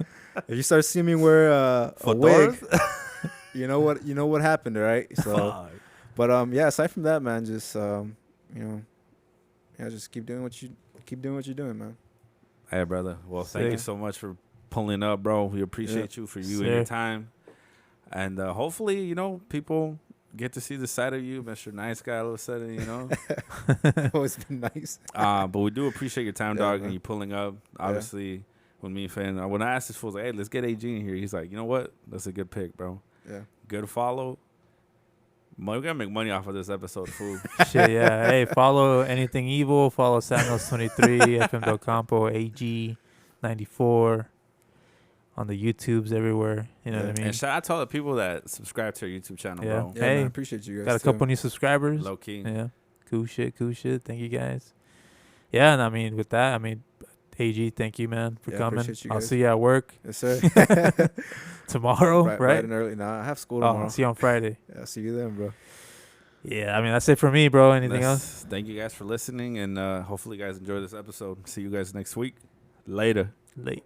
if you start seeing me wear a wig, you know what happened, right? So, Fuck. but yeah. Aside from that, man, just just keep doing what you're doing, man. Hey, brother. Well, thank you Sick. so much for pulling up, bro. We appreciate you for you and your Sick. time. And hopefully, people get to see the side of you, Mr. Nice Guy, all of a sudden, Always been nice. But we do appreciate your time, Yeah, dog, man. and you pulling up. Obviously, when me and Fan, when I asked this fool, like, hey, let's get AG in here. He's like, you know what? That's a good pick, bro. Yeah. Good follow. We're gonna make money off of this episode, fool. Shit, yeah. Hey, follow Anything Evil. Follow Samuels23, FM Del Campo, AG94 on the YouTubes everywhere. You know Yeah. what I mean? And shout out to all the people that subscribe to our YouTube channel, Yeah. bro. Yeah, Hey, man, I appreciate you guys. Got a too. couple new subscribers. Low key. Yeah. Cool shit. Thank you guys. Yeah, and with that, AG, thank you, man, for Yeah, coming. appreciate you I'll guys. see you at work Yes, sir. tomorrow, Right right? and early. Nah, I have school Oh, tomorrow. I'll see you on Friday. Yeah, see you then, bro. Yeah, that's it for me, bro. Anything else? Thank you guys for listening, and hopefully you guys enjoy this episode. See you guys next week. Later. Late.